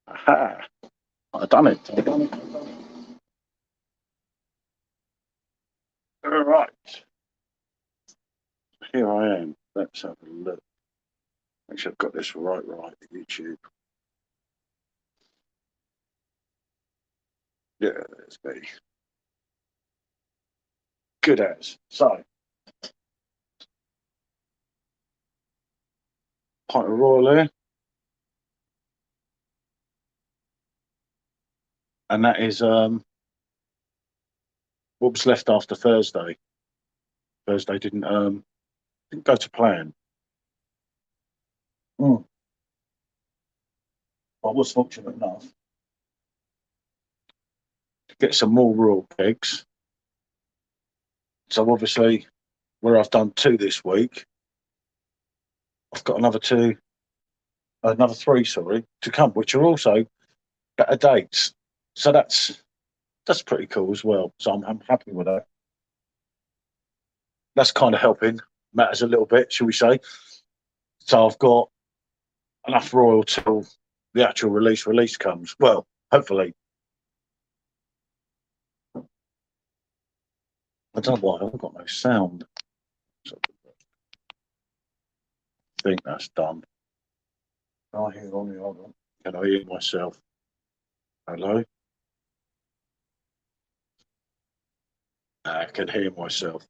Aha! I've done it. All right. Here I am. Let's have a look. Make sure I've got this right. YouTube. Yeah, there's me. Good as. So, pint of Royal there. And that is what was left after Thursday. Thursday didn't go to plan. I was fortunate enough to get some more Royal kegs. So obviously, where I've done 2 this week, I've got another 3, sorry, to come, which are also better dates. So that's pretty cool as well. So I'm happy with that. That's kind of helping matters a little bit, shall we say? So I've got enough Royal till the actual release comes. Well, hopefully. I don't know why I haven't got no sound. So I think that's done. Oh, hold on. Can I hear myself? Hello? I can hear myself.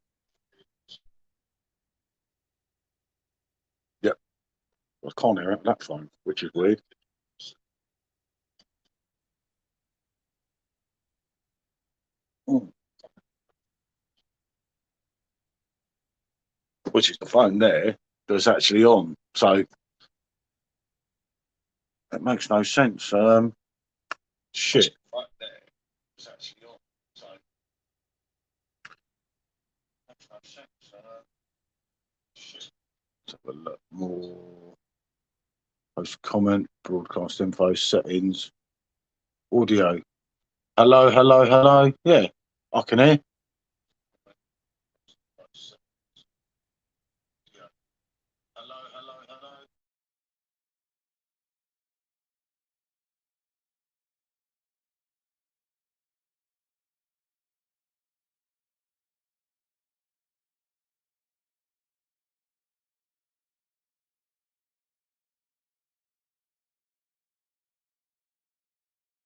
Yep. I can't hear that phone, which is weird. Which is the phone there that's actually on. So that makes no sense. Shit. Right there. It's actually on. So makes no sense. Shit. Let's have a look more. Post comment, broadcast info, settings, audio. Hello. Yeah, I can hear. Hello.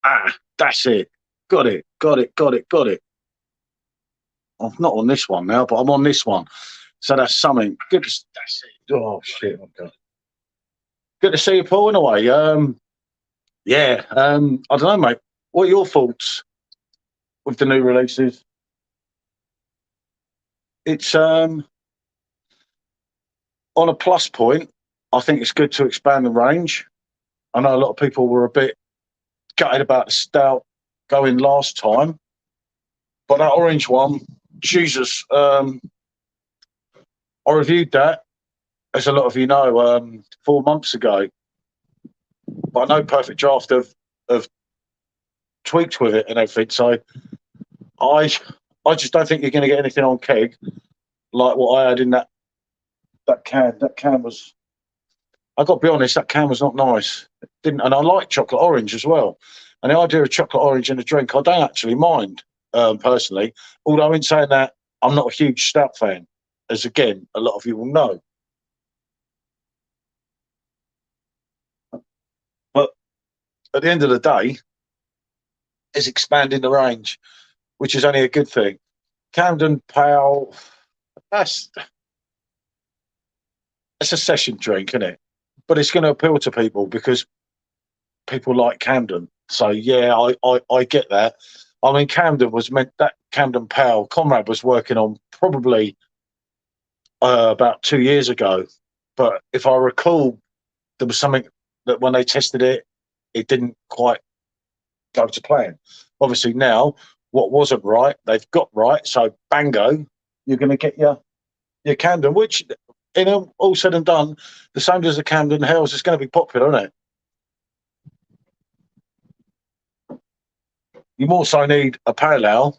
Ah, that's it. Got it. I'm not on this one now, but I'm on this one. So that's something. Good. That's it. Oh shit. Okay. Good to see you, Paul. In a way. Yeah. I don't know, mate. What are your thoughts with the new releases? It's on a plus point. I think it's good to expand the range. I know a lot of people were a bit gutted about the stout going last time, but that orange one, Jesus, I reviewed that, as a lot of you know, 4 months ago. But I know Perfectdraft have tweaked with it and everything. So I just don't think you're going to get anything on keg like what I had in that can. That can was, I got to be honest, that can was not nice. It didn't, and I like chocolate orange as well. And the idea of chocolate orange in a drink, I don't actually mind personally. Although in saying that, I'm not a huge stout fan, as again a lot of you will know. But at the end of the day, it's expanding the range, which is only a good thing. Camden Pale, that's it's a session drink, isn't it? But it's going to appeal to people because people like Camden. So yeah, I get that. I mean, Camden was meant that Camden Pale Conrad was working on probably about 2 years ago. But if I recall, there was something that when they tested it, it didn't quite go to plan. Obviously now, what wasn't right, they've got right. So bango, you're going to get your Camden, which in all said and done, the same as the Camden Hells is going to be popular, isn't it? You more so need a parallel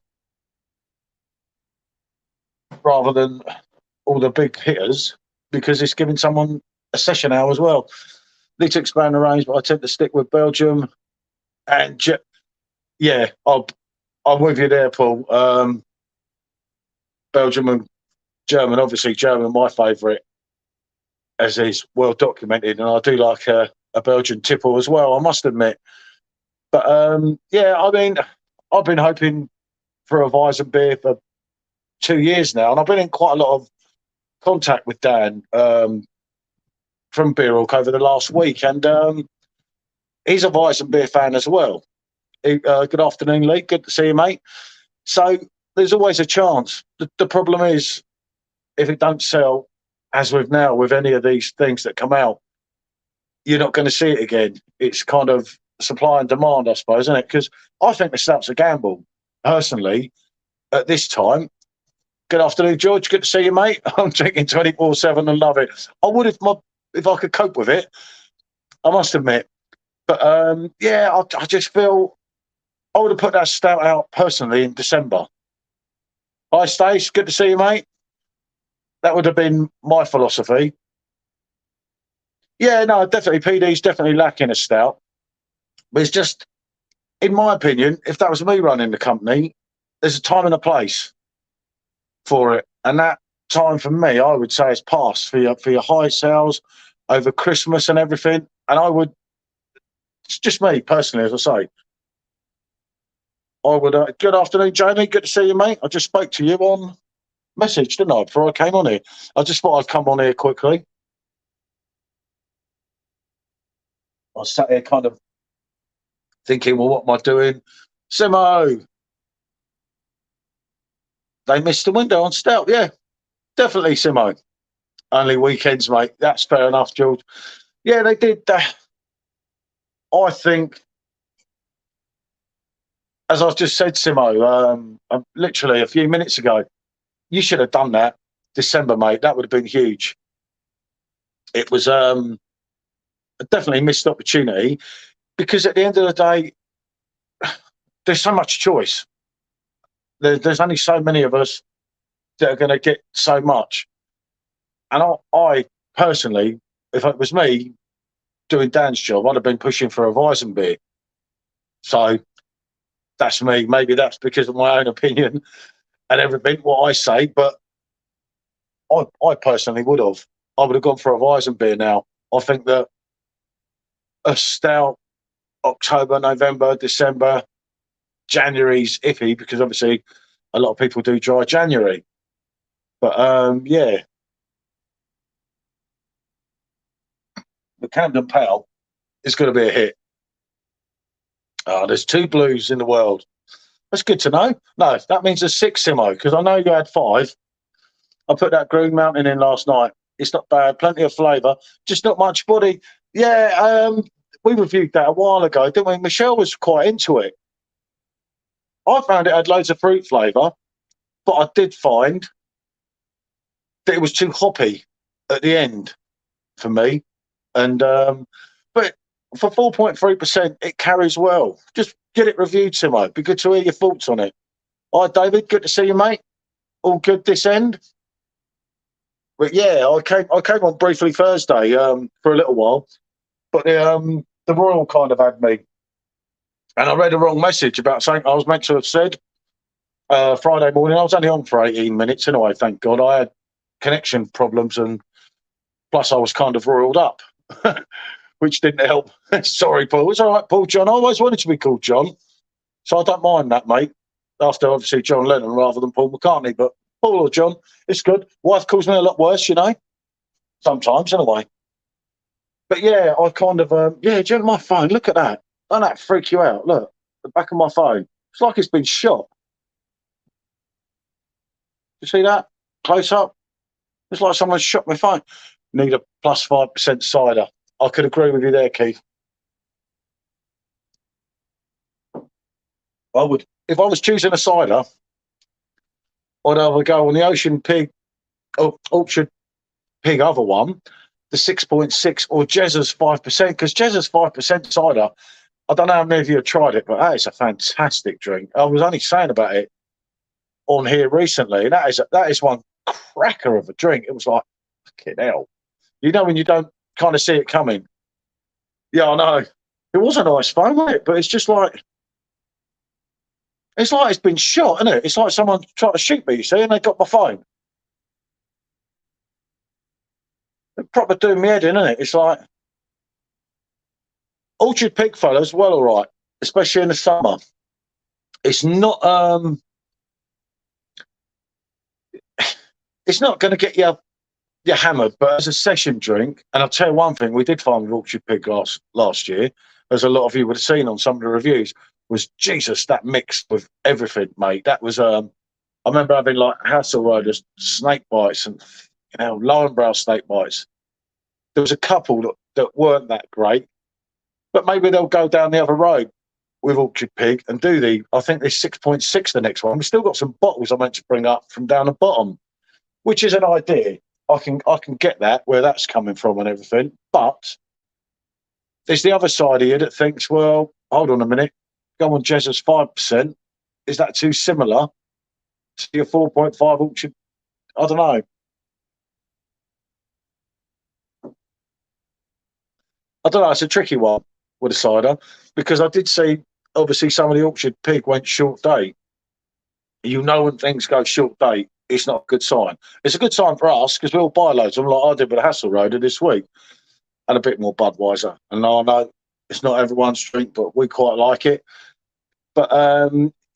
rather than all the big hitters because it's giving someone a session hour as well. Need to expand the range, but I tend to stick with Belgium. And yeah, I'm with you there, Paul. Belgium and German, obviously German, my favourite, as is well documented, and I do like a Belgian tipple as well, I must admit. But yeah, I mean, I've been hoping for a Weizen beer for 2 years now, and I've been in quite a lot of contact with Dan from Beerhawk over the last week, and he's a Weizen beer fan as well. Good afternoon, Lee. Good to see you, mate. So there's always a chance. The problem is, if it don't sell, as with now, with any of these things that come out, you're not going to see it again. It's kind of supply and demand, I suppose, isn't it? Because I think the stout's a gamble, personally, at this time. Good afternoon, George. Good to see you, mate. I'm drinking 24/7 and love it. I would if I could cope with it, I must admit. But yeah, I just feel I would have put that stout out personally in December. Hi, Stace. Good to see you, mate. That would have been my philosophy. Yeah, no, definitely. PD's definitely lacking a stout. But it's just, in my opinion, if that was me running the company, there's a time and a place for it. And that time for me, I would say, is past for your high sales over Christmas and everything. And I would, it's just me personally, as I say, I would. Good afternoon, Jamie. Good to see you, mate. I just spoke to you on message, didn't I, before I came on here? I just thought I'd come on here quickly. I sat here kind of thinking, well, what am I doing? Simo, they missed the window on stout. Yeah, definitely, Simo. Only weekends, mate. That's fair enough, George. Yeah, they did. I think, as I've just said, Simo, literally a few minutes ago, you should have done that December, mate. That would have been huge. It was a definitely missed opportunity because at the end of the day, there's so much choice. There's only so many of us that are going to get so much. And I personally, if it was me doing Dan's job, I'd have been pushing for a Weizen beer. So that's me. Maybe that's because of my own opinion and everything, what I say. But I personally would have. I would have gone for a Weizen beer now. I think that a stout October, November, December, January's iffy because obviously a lot of people do dry January. But yeah, the Camden Pale is going to be a hit. There's 2 blues in the world. That's good to know. No, that means there's 6, Simo, because I know you had 5. I put that Green Mountain in last night. It's not bad. Plenty of flavour, just not much body. Yeah, we reviewed that a while ago, didn't we? Michelle was quite into it. I found it had loads of fruit flavour, but I did find that it was too hoppy at the end for me. And but for 4.3%, it carries well. Just get it reviewed, Simo. Be good to hear your thoughts on it. Hi, David. Good to see you, mate. All good this end. But yeah, I came on briefly Thursday for a little while, but the Royal kind of had me, and I read a wrong message about something I was meant to have said Friday morning. I was only on for 18 minutes anyway. Thank God. I had connection problems, and plus I was kind of roiled up, which didn't help. Sorry, Paul. It's all right, Paul John. I always wanted to be called John, so I don't mind that, mate. After obviously John Lennon rather than Paul McCartney, but Paul or John, it's good. Wife calls me a lot worse, you know, sometimes anyway. But yeah, I kind of, yeah, do you have my phone? Look at that. Don't that freak you out? Look, the back of my phone. It's like it's been shot. You see that? Close up. It's like someone shot my phone. Need a plus 5% cider. I could agree with you there, Keith. I would, if I was choosing a cider, I'd either go on the Ocean Pig or Orchard Pig other one, the 6.6 or Jezza's 5%, because Jezza's 5% cider, I don't know how many of you have tried it, but that is a fantastic drink. I was only saying about it on here recently, and that is one cracker of a drink. It was like, fucking hell. You know when you don't kind of see it coming? Yeah, I know. It was a nice phone, wasn't it? But it's just like it's been shot, isn't it? It's like someone tried to shoot me, you see, and they got my phone. It proper doing me head in, isn't it? It's like Orchard Pig fellas, well, all right, especially in the summer. It's not it's not going to get you hammered, but as a session drink, and I'll tell you one thing, we did find with Orchard Pig last year, as a lot of you would have seen on some of the reviews, was Jesus, that mixed with everything, mate. That was I remember having like Hasselroder's snake bites and Lowenbrow snake bites. There was a couple that weren't that great, but maybe they'll go down the other road with Orchard Pig and do I think there's 6.6 the next one. We've still got some bottles I meant to bring up from down the bottom, which is an idea. I can get that, where that's coming from and everything. But there's the other side of you that thinks, well, hold on a minute, go on Jezza's 5%. Is that too similar to your 4.5 Orchard? I don't know. It's a tricky one with a cider, because I did see, obviously, some of the Orchard Pig went short date. You know, when things go short date, it's not a good sign. It's a good sign for us because we'll buy loads of them, like I did with the Hasselroder this week, and a bit more Budweiser. And I know it's not everyone's drink, but we quite like it. But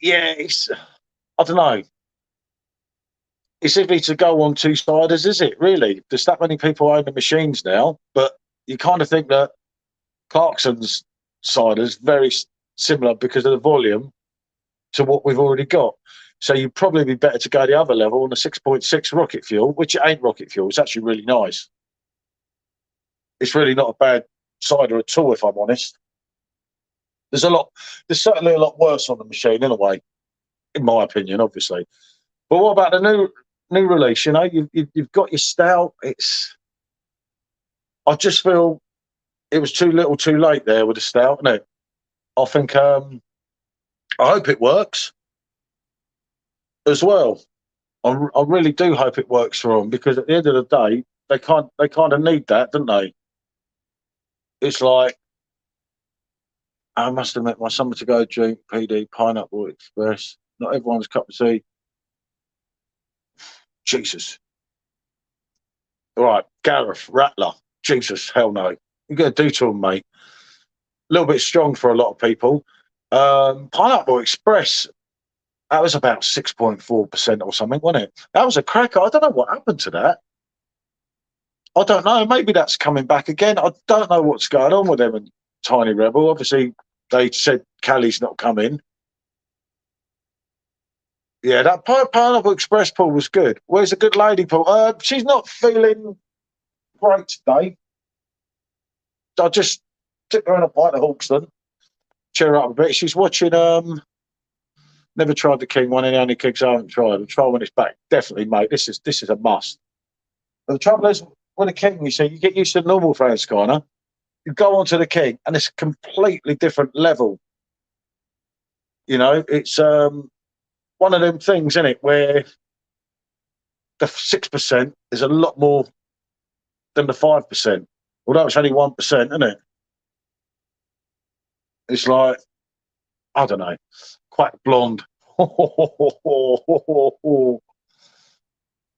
yeah, I don't know. It's easy to go on two ciders, is it? Really? There's that many people own the machines now, but you kind of think that Clarkson's cider's very similar because of the volume to what we've already got. So you'd probably be better to go the other level on the 6.6 rocket fuel, which it ain't rocket fuel. It's actually really nice. It's really not a bad cider at all, if I'm honest. There's certainly a lot worse on the machine in a way, in my opinion, obviously. But what about the new release? You know, you've got your stout. I just feel it was too little, too late there with the stout, isn't it? I think I hope it works as well. I really do hope it works for them, because at the end of the day, they kind of need that, don't they? It's like, I must admit, my summer to go drink PD Pineapple Express. Not everyone's cup of tea. Jesus. All right, Gareth Rattler. Jesus, hell no. You're going to do to them, mate. A little bit strong for a lot of people. Pineapple Express, that was about 6.4% or something, wasn't it? That was a cracker. I don't know what happened to that. I don't know. Maybe that's coming back again. I don't know what's going on with them and Tiny Rebel. Obviously, they said Callie's not coming. Yeah, that Pineapple Express pool was good. Where's a good lady pool? She's not feeling great today. I just took her on a pint of Hawkston, cheer her up a bit. She's watching. Never tried the King one. Any only Kings I haven't tried. I'll try when it's back. Definitely, mate. This is a must. But the trouble is, with the King, you see, you get used to the normal Franciscana. You go onto the King, and it's a completely different level. You know, it's one of them things, isn't it, where the 6% is a lot more than the 5%. Although it's only 1%, isn't it? It's like, I don't know, Quack Blonde.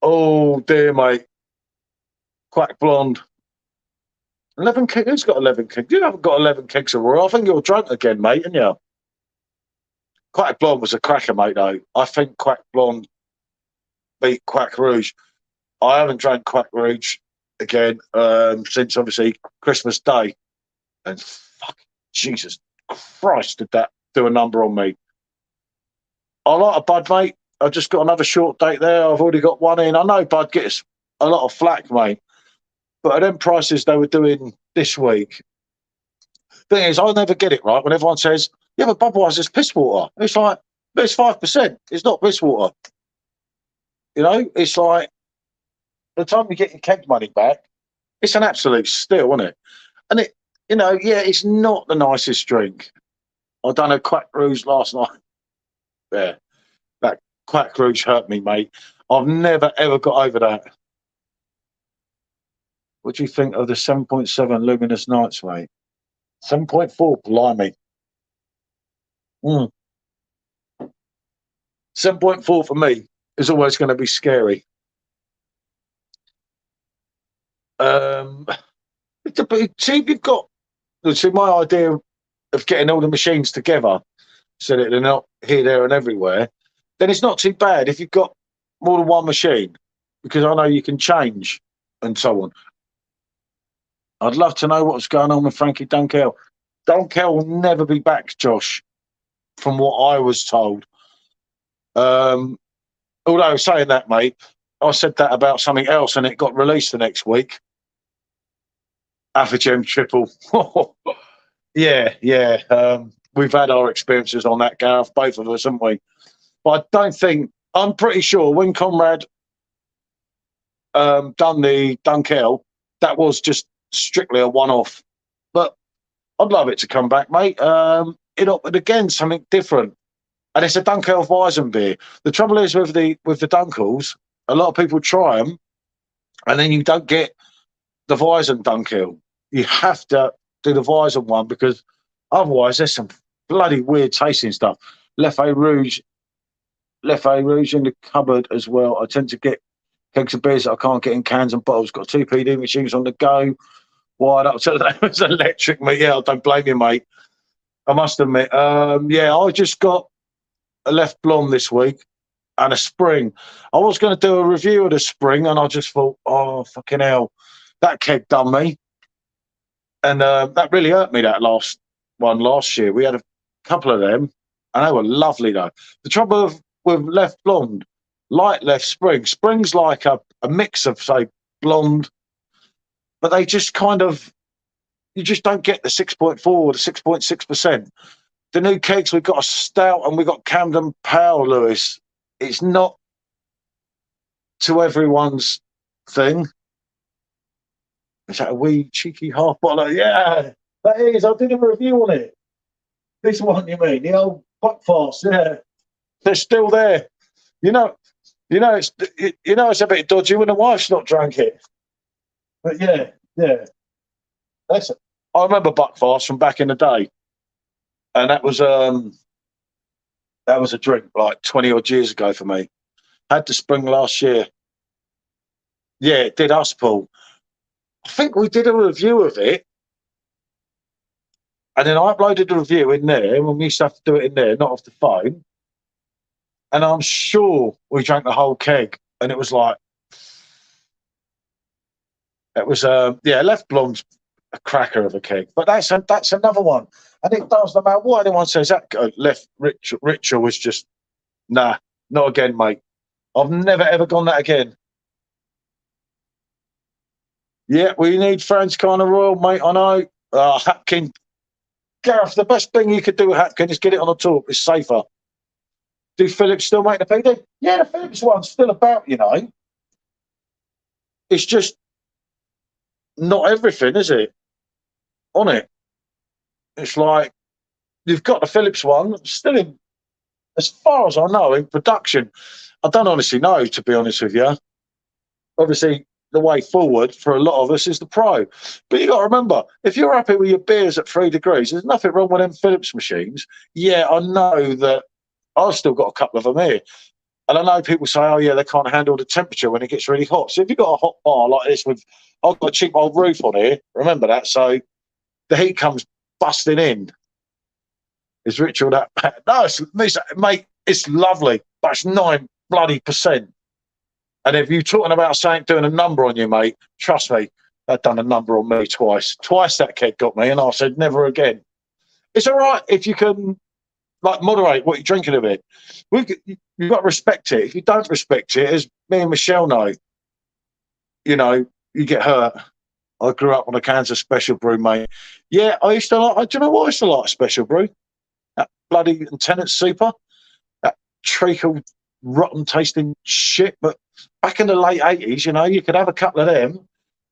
Oh dear, mate. Quack Blonde. 11 kicks. Who's got 11 kicks? You haven't got 11 kicks of Royal. I think you're drunk again, mate, aren't you? Quack Blonde was a cracker, mate, though. I think Quack Blonde beat Quack Rouge. I haven't drank Quack Rouge again since, obviously, Christmas Day. And fuck, Jesus Christ, did that do a number on me. I like a Bud, mate. I've just got another short date there. I've already got one in. I know Bud gets a lot of flack, mate. But at them prices they were doing this week, thing is, I never get it right when everyone says, yeah, but Budweiser's piss water. It's like, but it's 5%. It's not piss water. You know, it's like, by the time you get your keg money back, it's an absolute steal, isn't it? And it, you know, yeah, it's not the nicest drink. I done a Quack Rouge last night. Yeah, that Quack Rouge hurt me, mate. I've never, ever got over that. What do you think of the 7.7 Luminous Nights, mate? 7.4, blimey. 7.4 for me is always going to be scary. See, you've got. See, my idea of getting all the machines together so that they're not here, there, and everywhere, then it's not too bad if you've got more than one machine, because I know you can change and so on. I'd love to know what's going on with Frankie Dunkel. Dunkel will never be back, Josh, from what I was told. Although saying that, mate, I said that about something else and it got released the next week. Affigem triple. Yeah. We've had our experiences on that, Gareth, both of us, haven't we? But I don't think, I'm pretty sure when Conrad done the Dunkel, that was just strictly a one-off. But I'd love it to come back, mate. But again, something different. And it's a Dunkel Weizen beer. The trouble is with the Dunkels, a lot of people try them, and then you don't get the Weizen Dunkel. You have to do the Weizen one, because otherwise there's some bloody weird tasting stuff. Leffe Rouge in the cupboard as well. I tend to get kegs of beers that I can't get in cans and bottles. Got 2 PD machines on the go. Wired up to that was electric, mate. Yeah, I don't blame you, mate. I must admit. I just got a Left Blonde this week and a Spring. I was going to do a review of the Spring, and I just thought, oh, fucking hell, that keg done me. And that really hurt me, that last one last year. We had a couple of them, and they were lovely, though. The trouble with Left Blonde, like Left Spring, Spring's like a mix of, say, blonde, but they just kind of, you just don't get the 6.4 or the 6.6%. The new kegs, we've got a stout and we've got Camden Pale, Lewis. It's not to everyone's thing. Is that a wee cheeky half bottle? Yeah, that is. I did a review on it. This one, you mean? The old Buckfast, yeah. They're still there. It's a bit dodgy when the wife's not drunk it. But yeah. I remember Buckfast from back in the day. And that was a drink like 20 odd years ago for me. Had the Spring last year. Yeah, it did us, Paul. I think we did a review of it. And then I uploaded the review in there, and we used to have to do it in there, not off the phone. And I'm sure we drank the whole keg, and it was like, Left Blonde's a cracker of a keg, but that's another one. And it does, no matter what anyone says, that Left Ritual was just, nah, not again, mate. I've never ever gone that again. Yeah, we need Franz Carnaroyal, mate. I know. Hapkin. Gareth, the best thing you could do with Hapkin is get it on the top. It's safer. Do Phillips still make the PD? Yeah, the Phillips one's still about, It's just not everything, is it? On it. It's like, you've got the Phillips one, still in, as far as I know, in production. I don't honestly know, to be honest with you. Obviously, the way forward for a lot of us is the Pro. But you got to remember, if you're happy with your beers at 3 degrees, there's nothing wrong with them Phillips machines. Yeah, I know that I've still got a couple of them here. And I know people say, oh, yeah, they can't handle the temperature when it gets really hot. So if you've got a hot bar like this I've got a cheap old roof on here, remember that? So the heat comes busting in. Is Ritual that bad? No, mate, it's lovely, but it's 9% bloody. And if you're talking about doing a number on you, mate, trust me, they've done a number on me twice. Twice that kid got me, and I said, never again. It's all right if you can, moderate what you're drinking of it. You've got to respect it. If you don't respect it, as me and Michelle know, you get hurt. I grew up on a cans of Special Brew, mate. Yeah, I used to like, do you know what I used to like Special Brew? That bloody Lieutenant Super. That treacle, rotten tasting shit. But back in the late 80s, you could have a couple of them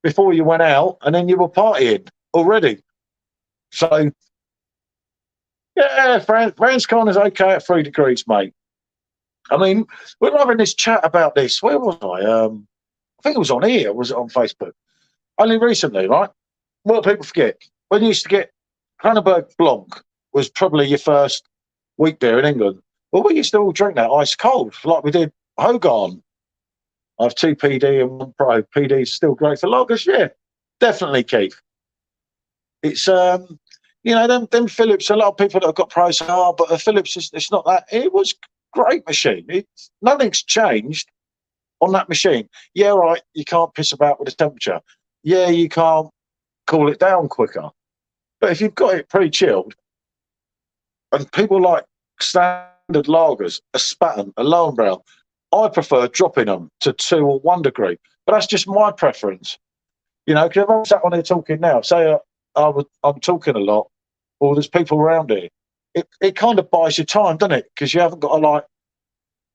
before you went out, and then you were partying already. So, yeah, Franz Connor's okay at 3 degrees, mate. I mean, we're having this chat about this. Where was I? I think it was on here. Was it on Facebook? Only recently, right? What do people forget? When you used to get Cranberg Blanc was probably your first wheat beer in England. Well, we used to all drink that ice cold, like we did Hogarth. I have 2 PD and 1 Pro. PD is still great for lagers, yeah. Definitely, Keith. It's them Phillips. A lot of people that have got pros say, "Oh, but a Phillips it's not that." It was great machine. Nothing's changed on that machine. Yeah, right. You can't piss about with the temperature. Yeah, you can't cool it down quicker. But if you've got it pre-chilled, and people like standard lagers, a Spaten, a Lowenbrau, I prefer dropping them to 2 or 1 degree. But that's just my preference. Because if I'm sat on here talking now, say I'm talking a lot, or there's people around here, it kind of buys you time, doesn't it? Because you haven't got to,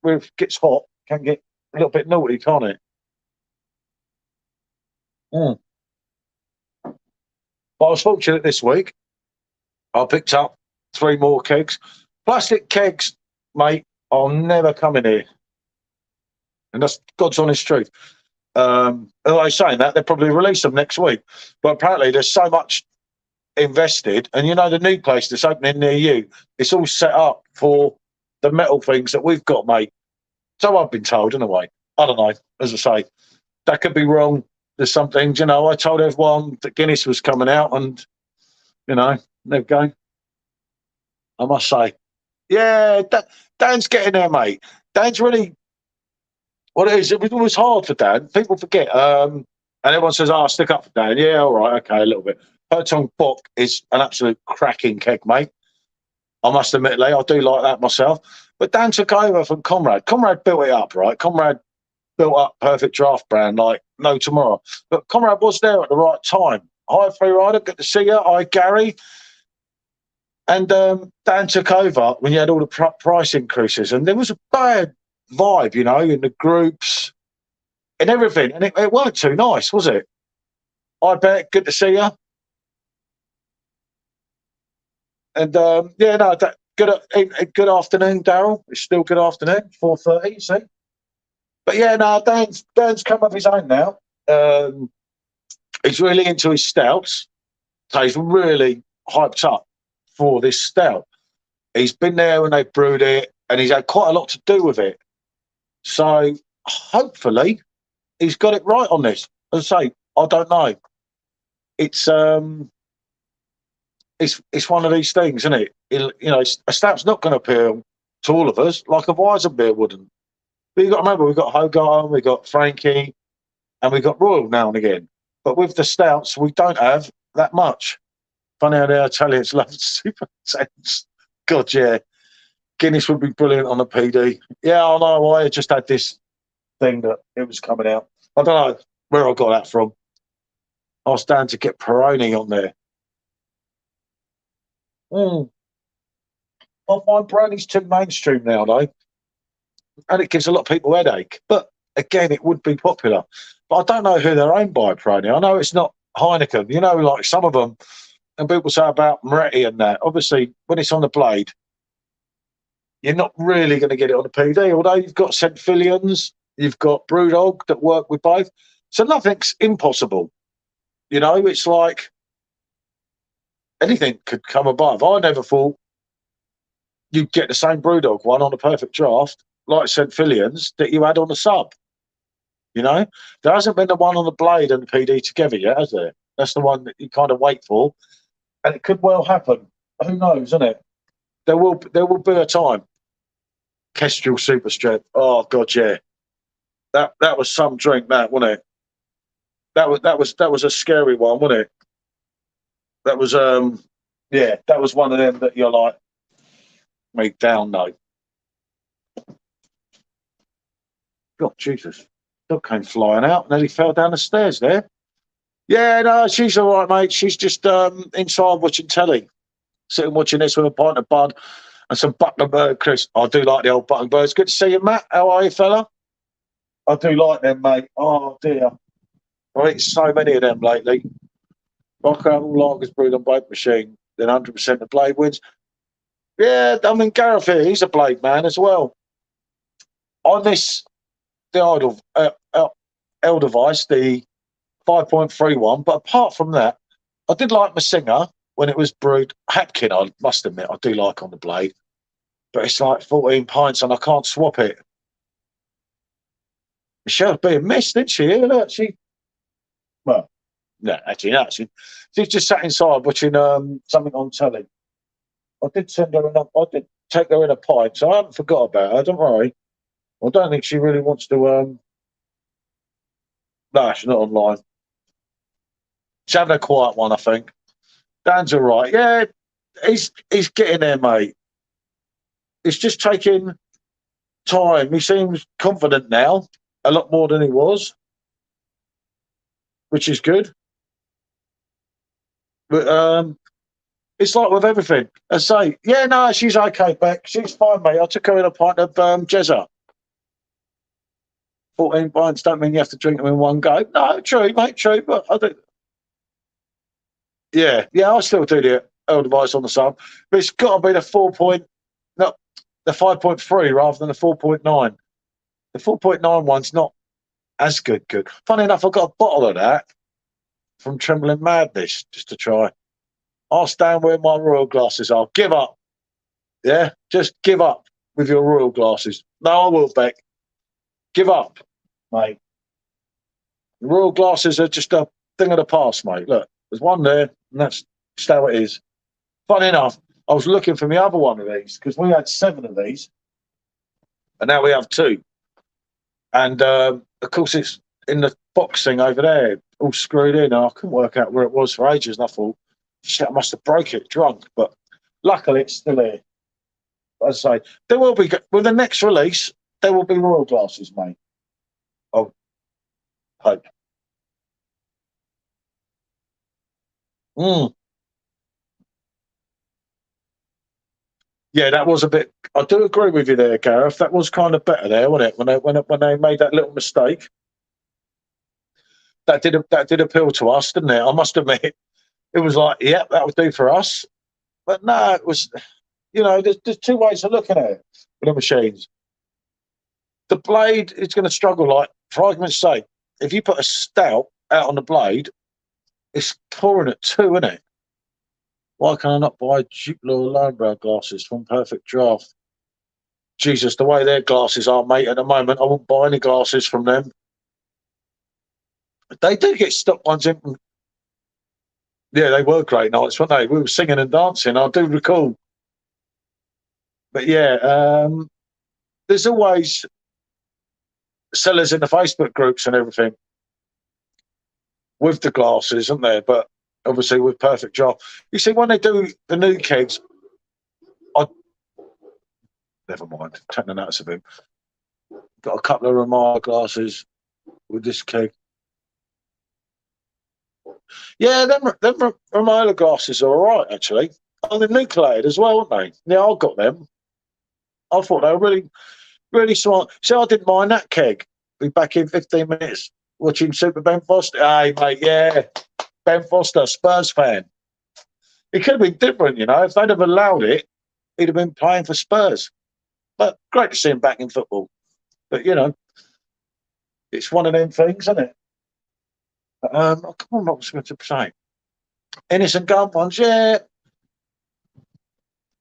when it gets hot, can get a little bit naughty, can't it? Mm. But I was fortunate this week. I picked up 3 more kegs. Plastic kegs, mate, I'll never come in here. And that's God's honest truth. They're saying that, they'll probably release them next week. But apparently there's so much invested. And the new place that's opening near you, it's all set up for the metal things that we've got, mate. So I've been told, in a way. I don't know. As I say, that could be wrong. There's some things, I told everyone that Guinness was coming out and, there we go. I must say. Yeah, Dan's getting there, mate. Dan's really, what it is, it was hard for Dan. People forget. And everyone says, stick up for Dan. Yeah, all right, okay, a little bit. Hertog Bock is an absolute cracking keg, mate. I must admit, I do like that myself. But Dan took over from Conrad. Conrad built it up, right? Conrad built up Perfectdraft brand like no tomorrow. But Conrad was there at the right time. Hi, Free Rider, good to see you. Hi, Gary. And Dan took over when you had all the price increases. And there was a bad vibe, in the groups and everything. And it weren't too nice, was it? I bet, good to see you. And good afternoon, Daryl. It's still good afternoon, 4:30. You see. But yeah, no, Dan's come up his own now. He's really into his stouts, so he's really hyped up for this stout. He's been there when they brewed it, and he's had quite a lot to do with it. So hopefully, he's got it right on this. As I say, I don't know. It's one of these things, isn't it? A stout's not going to appeal to all of us like a Weizen beer wouldn't. But you've got to remember, we've got Hogarth, we've got Frankie, and we've got Royal now and again. But with the stouts, we don't have that much. Funny how the Italians love super intense. God, yeah. Guinness would be brilliant on a PD. Yeah, I know. I just had this thing that it was coming out. I don't know where I got that from. I was down to get Peroni on there. I find Peroni's too mainstream now, though. And it gives a lot of people a headache. But again, it would be popular. But I don't know who they're owned by, Peroni. I know it's not Heineken. Like some of them, and people say about Moretti and that. Obviously, when it's on the blade, you're not really going to get it on the PD. Although you've got St. Filians, you've got Brewdog that work with both. So nothing's impossible. It's like anything could come above. I never thought you'd get the same Brewdog one on a Perfectdraft, like St. Filians, that you had on the sub. There hasn't been the one on the blade and the PD together yet, has there? That's the one that you kind of wait for. And it could well happen. Who knows, isn't it? There will be a time. Kestrel Super Strength. Oh God, yeah. That was some drink, that, wasn't it? That was a scary one, wasn't it? That was that was one of them that you're like, make down though. God, Jesus. Dog came flying out and then he fell down the stairs there. Yeah, no, she's all right, mate. She's just inside watching telly, sitting watching this with a pint of bud and some Buckenberg crisps. I do like the old Buckenbergs. Good to see you, Matt. How are you, fella? I do like them, mate. Oh, dear. I've eaten so many of them lately. Rock'n'Roll lagers brewed on blade machine, then 100% the blade wins. Yeah, I mean, Gareth here, he's a blade man as well. I miss the idol Edelweiss, the 5.31, but apart from that, I did like my singer, when it was brewed, Hapkin, I must admit, I do like on the blade, but it's like 14 pints and I can't swap it. Michelle's being missed, didn't she? Look, well, no, actually, no. She just sat inside watching something on telly. I did I did take her in a pint, so I haven't forgot about her. Don't worry. I don't think she really wants to. No, she's not online. She's having a quiet one, I think. Dan's all right. Yeah, he's getting there, mate. It's just taking time. He seems confident now, a lot more than he was, which is good. But it's like with everything. I say, yeah, no, she's okay, Beck. She's fine, mate. I took her in a pint of Jezza. 14 pints don't mean you have to drink them in one go. No, true, mate, true. But I think, yeah, I still do the old advice on the sub. But it's got to be the 5.3 rather than the 4.9. The 4.9 one's not as good. Funny enough, I got a bottle of that from Trembling Madness just to try. I'll stand where my royal glasses are. Give up. Yeah, just give up with your royal glasses. No, I will, Beck. Give up, mate. The royal glasses are just a thing of the past, mate. Look, there's one there, and that's just how it is. Funny enough, I was looking for my other one of these because we had 7 of these, and now we have 2. And of course, it's in the box thing over there, all screwed in. And I couldn't work out where it was for ages, and I thought, shit, I must have broke it drunk. But luckily, it's still here. As I say, there will be, with the next release, there will be royal glasses, mate. I hope. Yeah, that was a bit. I do agree with you there, Gareth. That was kind of better there, wasn't it? When they made that little mistake, that did appeal to us, didn't it? I must admit, it was like, yeah, that would do for us. But no, it was. There's 2 ways of looking at it with the machines. The blade is going to struggle. Like, for argument's sake, if you put a stout out on the blade, it's pouring at 2, isn't it? Why can I not buy Duplo Lonebrow glasses from Perfectdraft? Jesus, the way their glasses are, mate, at the moment, I won't buy any glasses from them. They do get stock ones in. Yeah, they were great nights, weren't they? We were singing and dancing, I do recall. But yeah, there's always sellers in the Facebook groups and everything with the glasses, isn't there? But obviously with Perfectdraft. You see, when they do the new kegs, never mind, take the notice of him. Got a couple of Ramada glasses with this keg. Yeah, them Ramada glasses are all right, actually. And they're nucleated as well, aren't they? Yeah, I got them. I thought they were really, really smart. So I didn't mind that keg. Be back in 15 minutes watching Super Ben Foster. Hey, mate, yeah. Ben Foster, Spurs fan. It could have been different, if they'd have allowed it, he'd have been playing for Spurs. But great to see him back in football. But, it's one of them things, isn't it? I can't remember what I was going to say. Innocent Gun ones, yeah.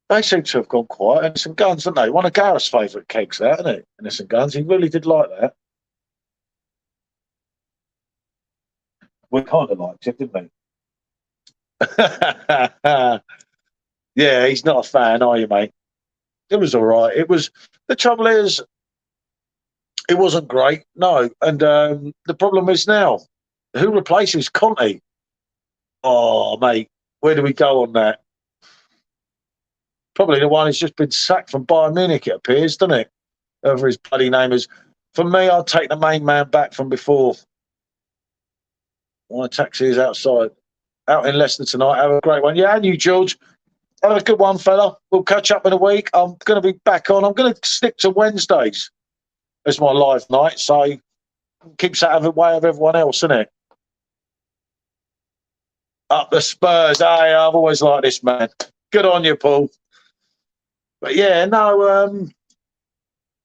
They seem to have gone quiet. Innocent Guns, haven't they? One of Gareth's favourite kegs, that, isn't it? Innocent Guns. He really did like that. We kind of liked it, didn't we? Yeah, he's not a fan, are you, mate? It was all right. It was. The trouble is, it wasn't great, no. And the problem is now, who replaces Conte? Oh, mate, where do we go on that? Probably the one who's just been sacked from Bayern Munich, it appears, doesn't it? Whoever his bloody name is. For me, I'd take the main man back from before. My taxi is outside. Out in Leicester tonight. Have a great one. Yeah, and you, George. Have a good one, fella. We'll catch up in a week. I'm going to be back on. I'm going to stick to Wednesdays as my live night, so keeps out of the way of everyone else, isn't it? Up the Spurs. Hey, I've always liked this, man. Good on you, Paul. But yeah, no, I'm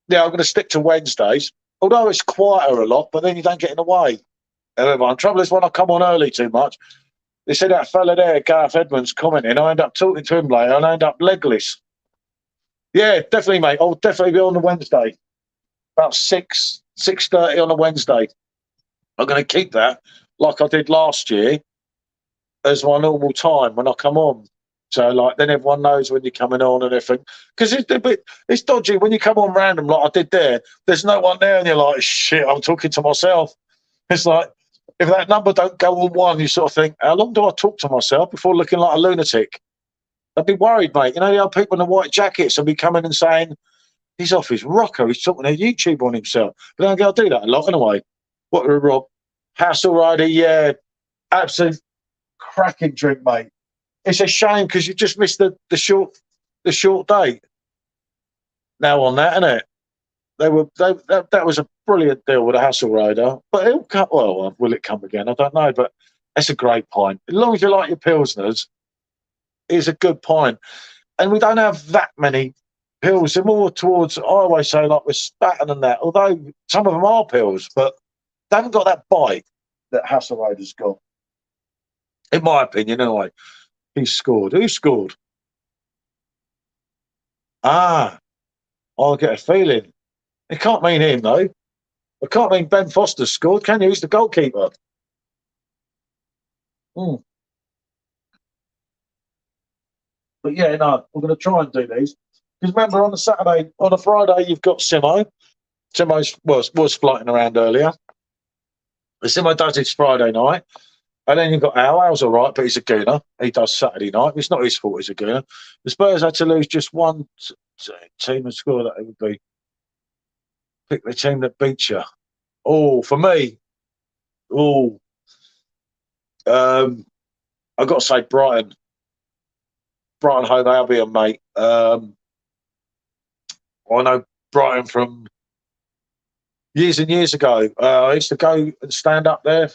going to stick to Wednesdays. Although it's quieter a lot, but then you don't get in the way of everyone. Trouble is, when I come on early too much, They said that fella there, Gareth Edmonds, commenting. I end up talking to him later, and I end up legless. Yeah, definitely, mate. I'll definitely be on the Wednesday, about 6:30 on a Wednesday. I'm going to keep that like I did last year as my normal time when I come on. So, like, then everyone knows when you're coming on and everything. Because it's dodgy when you come on random, like I did there. There's no one there, and you're like, shit, I'm talking to myself. It's like, if that number don't go on one, you sort of think, how long do I talk to myself before looking like a lunatic? I'd be worried, mate. You know, the old people in the white jackets will be coming and saying, he's off his rocker, he's talking to YouTube on himself. But then I'll do that a lot anyway. What a Rob. Hassel Rider, yeah, absolute cracking drink, mate. It's a shame because you just missed the short date. Now on that, isn't it? That was a brilliant deal with a Hassel Rider, but it'll come. Well, will it come again? I don't know, but it's a great pint. As long as you like your pilsners, it's a good pint. And we don't have that many pills. They're more towards, I always say, like with Spaten and that. Although some of them are pills, but they haven't got that bite that Hassel Rider's got. In my opinion, anyway. He scored. Who scored? I get a feeling. It can't mean him, though. It can't mean Ben Foster scored, can you? He's the goalkeeper. But yeah, no, we're going to try and do these. Because remember, on a Friday, you've got Simo. Simo was flighting around earlier. Simo does his Friday night. And then you've got Al. Al's all right, but he's a gooner. He does Saturday night. It's not his fault he's a gooner. The Spurs had to lose just one team and score that it would be. Pick the team that beats you. Oh, for me, I've got to say Brighton. Brighton home Albion, mate. I know Brighton from years and years ago. I used to go and stand up there.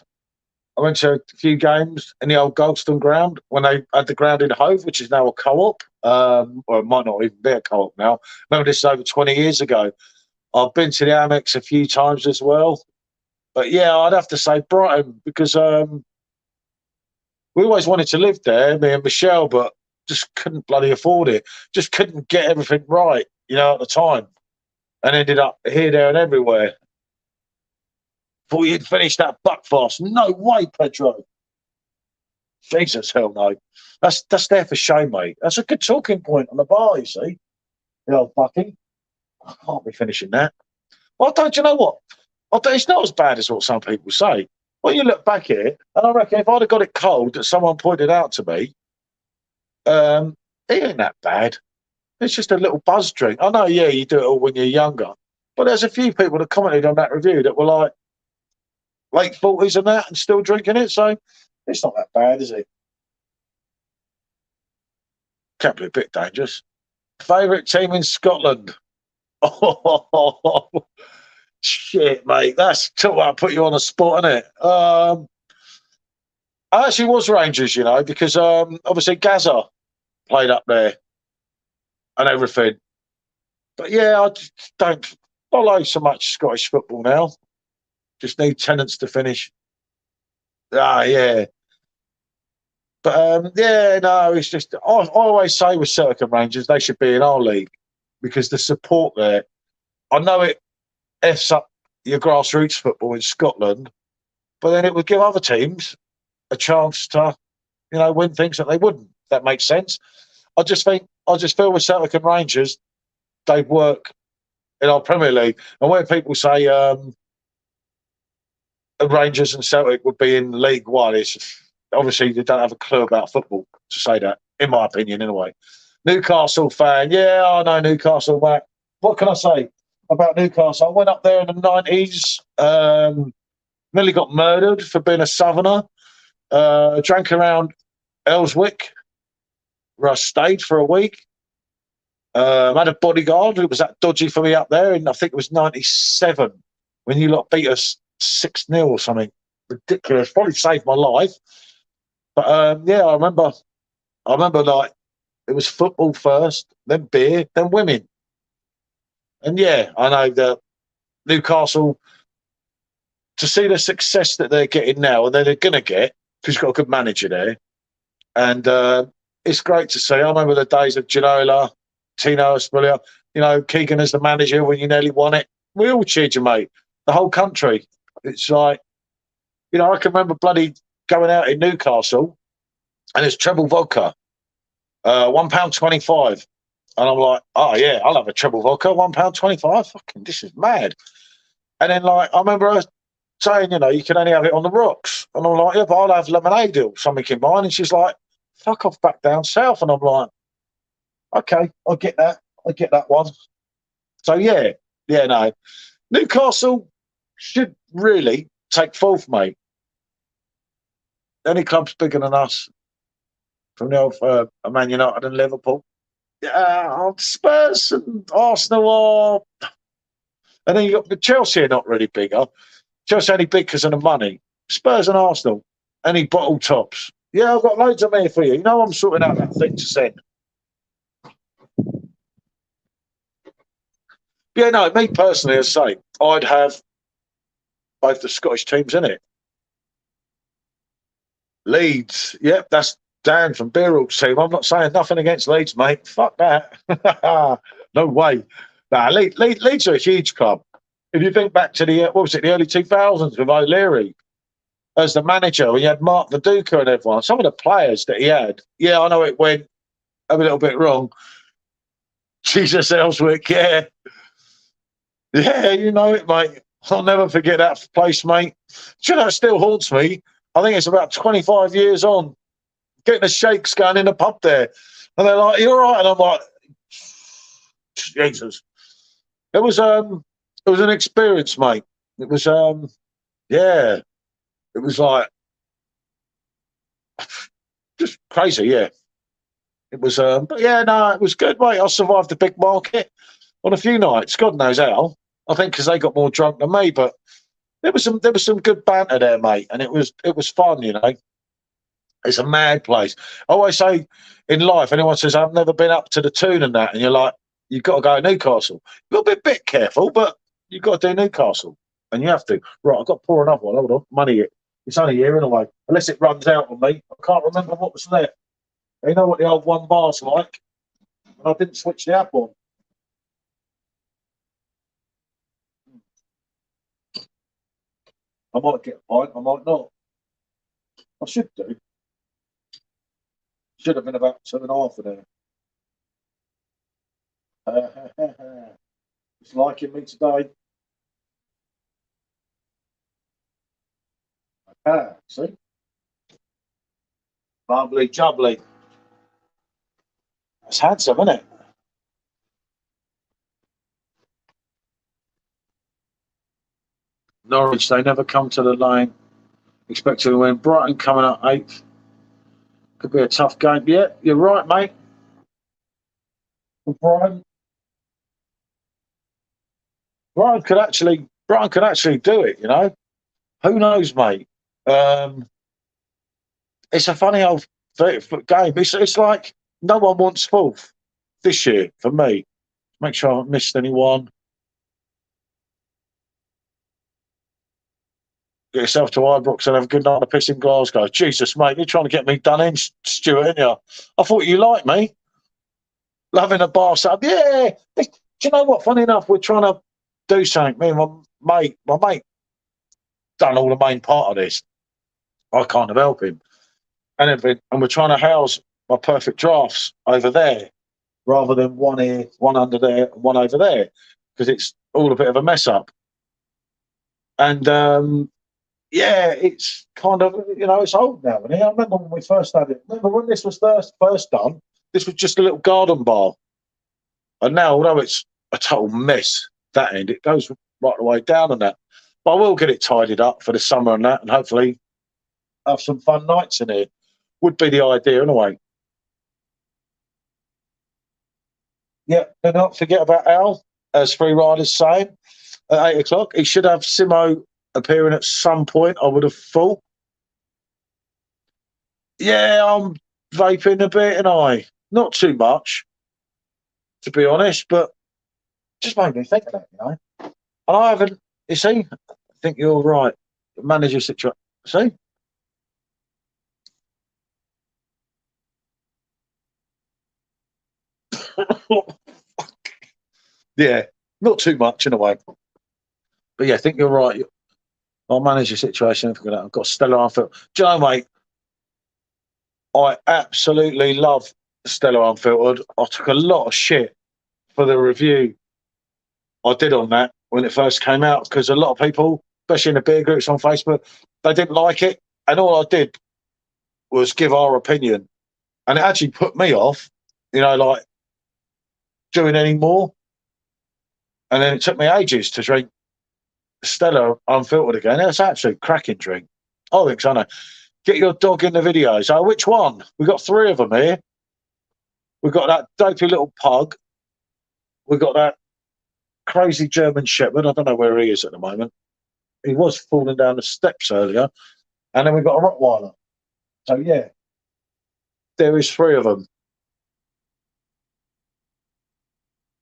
I went to a few games in the old Goldstone ground when they had the ground in Hove, which is now a co-op. Or it might not even be a co-op now. Remember, this is over 20 years ago. I've been to the Amex a few times as well. But yeah, I'd have to say Brighton because we always wanted to live there, me and Michelle, but just couldn't bloody afford it. Just couldn't get everything right, at the time. And ended up here, there, and everywhere. Thought you'd finish that Buckfast. No way, Pedro. Jesus, hell no. That's there for shame, mate. That's a good talking point on the bar, you see. The old Bucky. I can't be finishing that. Well, you know what? It's not as bad as what some people say. Well, you look back at it, and I reckon if I'd have got it cold that someone pointed out to me, it ain't that bad. It's just a little buzz drink. I know, yeah, you do it all when you're younger. But there's a few people that commented on that review that were like late 40s and that and still drinking it. So it's not that bad, is it? Can be a bit dangerous. Favourite team in Scotland? Oh, shit, mate. That's I put you on the spot, isn't it? I actually was Rangers, because obviously Gaza played up there and everything. But yeah, I just don't follow so much Scottish football now. Just need tenants to finish. Yeah. But yeah, no, it's just I always say with Celtic and Rangers they should be in our league because the support there. I know it f's up your grassroots football in Scotland, but then it would give other teams a chance to, win things that they wouldn't. If that makes sense. I just feel with Celtic and Rangers, they work in our Premier League, and when people say Rangers and Celtic would be in League One, it's obviously they don't have a clue about football to say that, in my opinion, anyway. Newcastle fan, yeah, I know Newcastle, mate. What can I say about Newcastle? I went up there in the 90s, nearly got murdered for being a southerner, drank around Ellswick, where I stayed for a week. Had a bodyguard who was that dodgy for me up there, and I think it was 97 when you lot beat us 6-0 or something ridiculous. Probably saved my life. But yeah, I remember like it was football first, then beer, then women. And yeah, I know that Newcastle, to see the success that they're getting now and they're going to get, because you've got a good manager there. And it's great to see. I remember the days of Ginola, Tino Espulia, Keegan as the manager when you nearly won it. We all cheered you, mate. The whole country. It's like, I can remember bloody going out in Newcastle and it's treble vodka, £1.25. And I'm like, oh, yeah, I'll have a treble vodka, £1.25. Fucking, this is mad. And then, I remember her saying, you can only have it on the rocks. And I'm like, yeah, but I'll have lemonade or something in mine. And she's like, fuck off back down south. And I'm like, okay, I get that. I get that one. So, no. Newcastle should really take fourth, mate. Any club's bigger than us from the old Man United and Liverpool. Yeah, Spurs and Arsenal are. And then you got the Chelsea are not really bigger. Chelsea only big because of the money. Spurs and Arsenal, any bottle tops. Yeah, I've got loads of money for you. I'm sorting out that thing to send. Yeah, no, me personally, as I say, I'd have both the Scottish teams in it. Leeds, yep, that's Dan from Beerall's team. I'm not saying nothing against Leeds, mate. Fuck that. No way. Nah, Leeds are a huge club. If you think back to the early 2000s with O'Leary as the manager, when you had Mark Viduka and everyone, some of the players that he had, yeah, I know it went a little bit wrong. Jesus Ellswick, yeah. Yeah, you know it, mate. I'll never forget that place, mate. Do you know, it still haunts me. I think it's about 25 years on. Getting the shakes going in the pub there. And they're like, you're all right. And I'm like, Jesus. It was an experience, mate. It was yeah. It was like just crazy, yeah. It was but yeah, no, it was good, mate. I survived the big market on a few nights. God knows how. I think because they got more drunk than me, but there was some good banter there, mate, and it was fun, It's a mad place. I always say in life, anyone says I've never been up to the Toon and that, and you're like, you've got to go to Newcastle. You've got to be a bit careful, but you've got to do Newcastle, and you have to. Right, I've got to pour another one. Hold on, money it. It's only here anyway, unless it runs out on me. I can't remember what was there. You know what the old one bar's like, and I didn't switch the app on. I might get a pint, I might not. I should do. Should have been about 2.5 of there. It's liking me today. See? Bubbly, jubbly. That's handsome, isn't it? Norwich, they never come to the lane. Expecting to win. Brighton coming up 8th. Could be a tough game. Yeah, you're right, mate. Brighton could actually do it, Who knows, mate? It's a funny old game. It's like no one wants fourth this year for me. Make sure I haven't missed anyone. Get yourself to Ibrox and have a good night of piss in Glasgow. Jesus, mate, you're trying to get me done in, Stuart, aren't you? I thought you liked me. Loving a bar sub. Yeah. Do you know what? Funny enough, we're trying to do something. Me and my mate done all the main part of this. I can't help him. And we're trying to house my perfect drafts over there rather than one here, one under there, and one over there, because it's all a bit of a mess up. And yeah, it's kind of, it's old now. And I remember when we first had it. Remember when this was first done? This was just a little garden bar. And now, although it's a total mess, that end, it goes right the way down and that. But I will get it tidied up for the summer and that, and hopefully have some fun nights in here. Would be the idea, anyway. Yeah, do not forget about Al, as Free Riders saying, at 8 o'clock. He should have Simo appearing at some point, I would have thought. Yeah, I'm vaping a bit, and not too much, to be honest, but just made me think of that, And I haven't, you see, I think you're right. Manager situation. See? Yeah, not too much in a way. But yeah, I think you're right. I'll manage the situation. I've got Stella Unfiltered. Do you know, mate, I absolutely love Stella Unfiltered. I took a lot of shit for the review I did on that when it first came out because a lot of people, especially in the beer groups on Facebook, they didn't like it. And all I did was give our opinion. And it actually put me off, like doing any more. And then it took me ages to drink Stella Unfiltered again. It's absolute cracking drink. I think so. No. Get your dog in the video. So which one? We've got 3 of them here. We've got that dopey little pug. We've got that crazy German Shepherd. I don't know where he is at the moment. He was falling down the steps earlier. And then we've got a Rottweiler. So, yeah, there is 3 of them.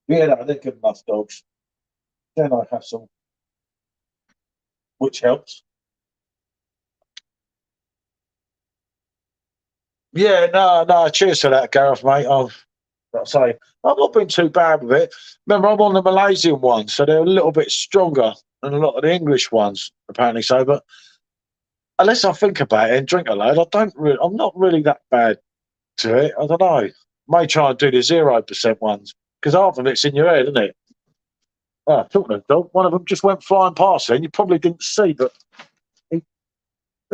Yeah, no, they're good enough dogs. Then I have some, which helps. Yeah, no, cheers to that, Gareth, mate. I'll say, I've not been too bad with it. Remember, I'm on the Malaysian one, so they're a little bit stronger than a lot of the English ones, apparently so. But unless I think about it and drink a load, I'm not really that bad to it. I don't know. May try and do the 0% ones because half of it's in your head, isn't it? Oh, talking of dog, one of them just went flying past then. You probably didn't see, but he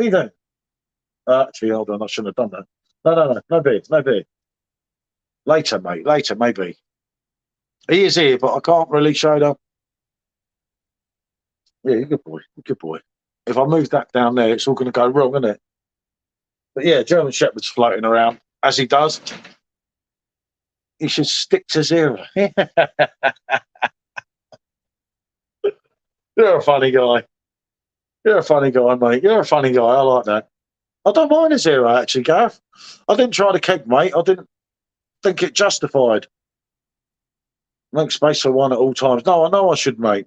don't. Actually, hold on, I shouldn't have done that. No beer, no beer. Later, mate, later, maybe. He is here, but I can't really show them. Yeah, you're a good boy, good boy. If I move that down there, it's all going to go wrong, isn't it? But yeah, German Shepherd's floating around, as he does. He should stick to 0. You're a funny guy. You're a funny guy, mate. You're a funny guy. I like that. I don't mind a 0, actually, Gareth. I didn't try the keg, mate. I didn't think it justified. Make space for 1 at all times. No, I know I should, mate.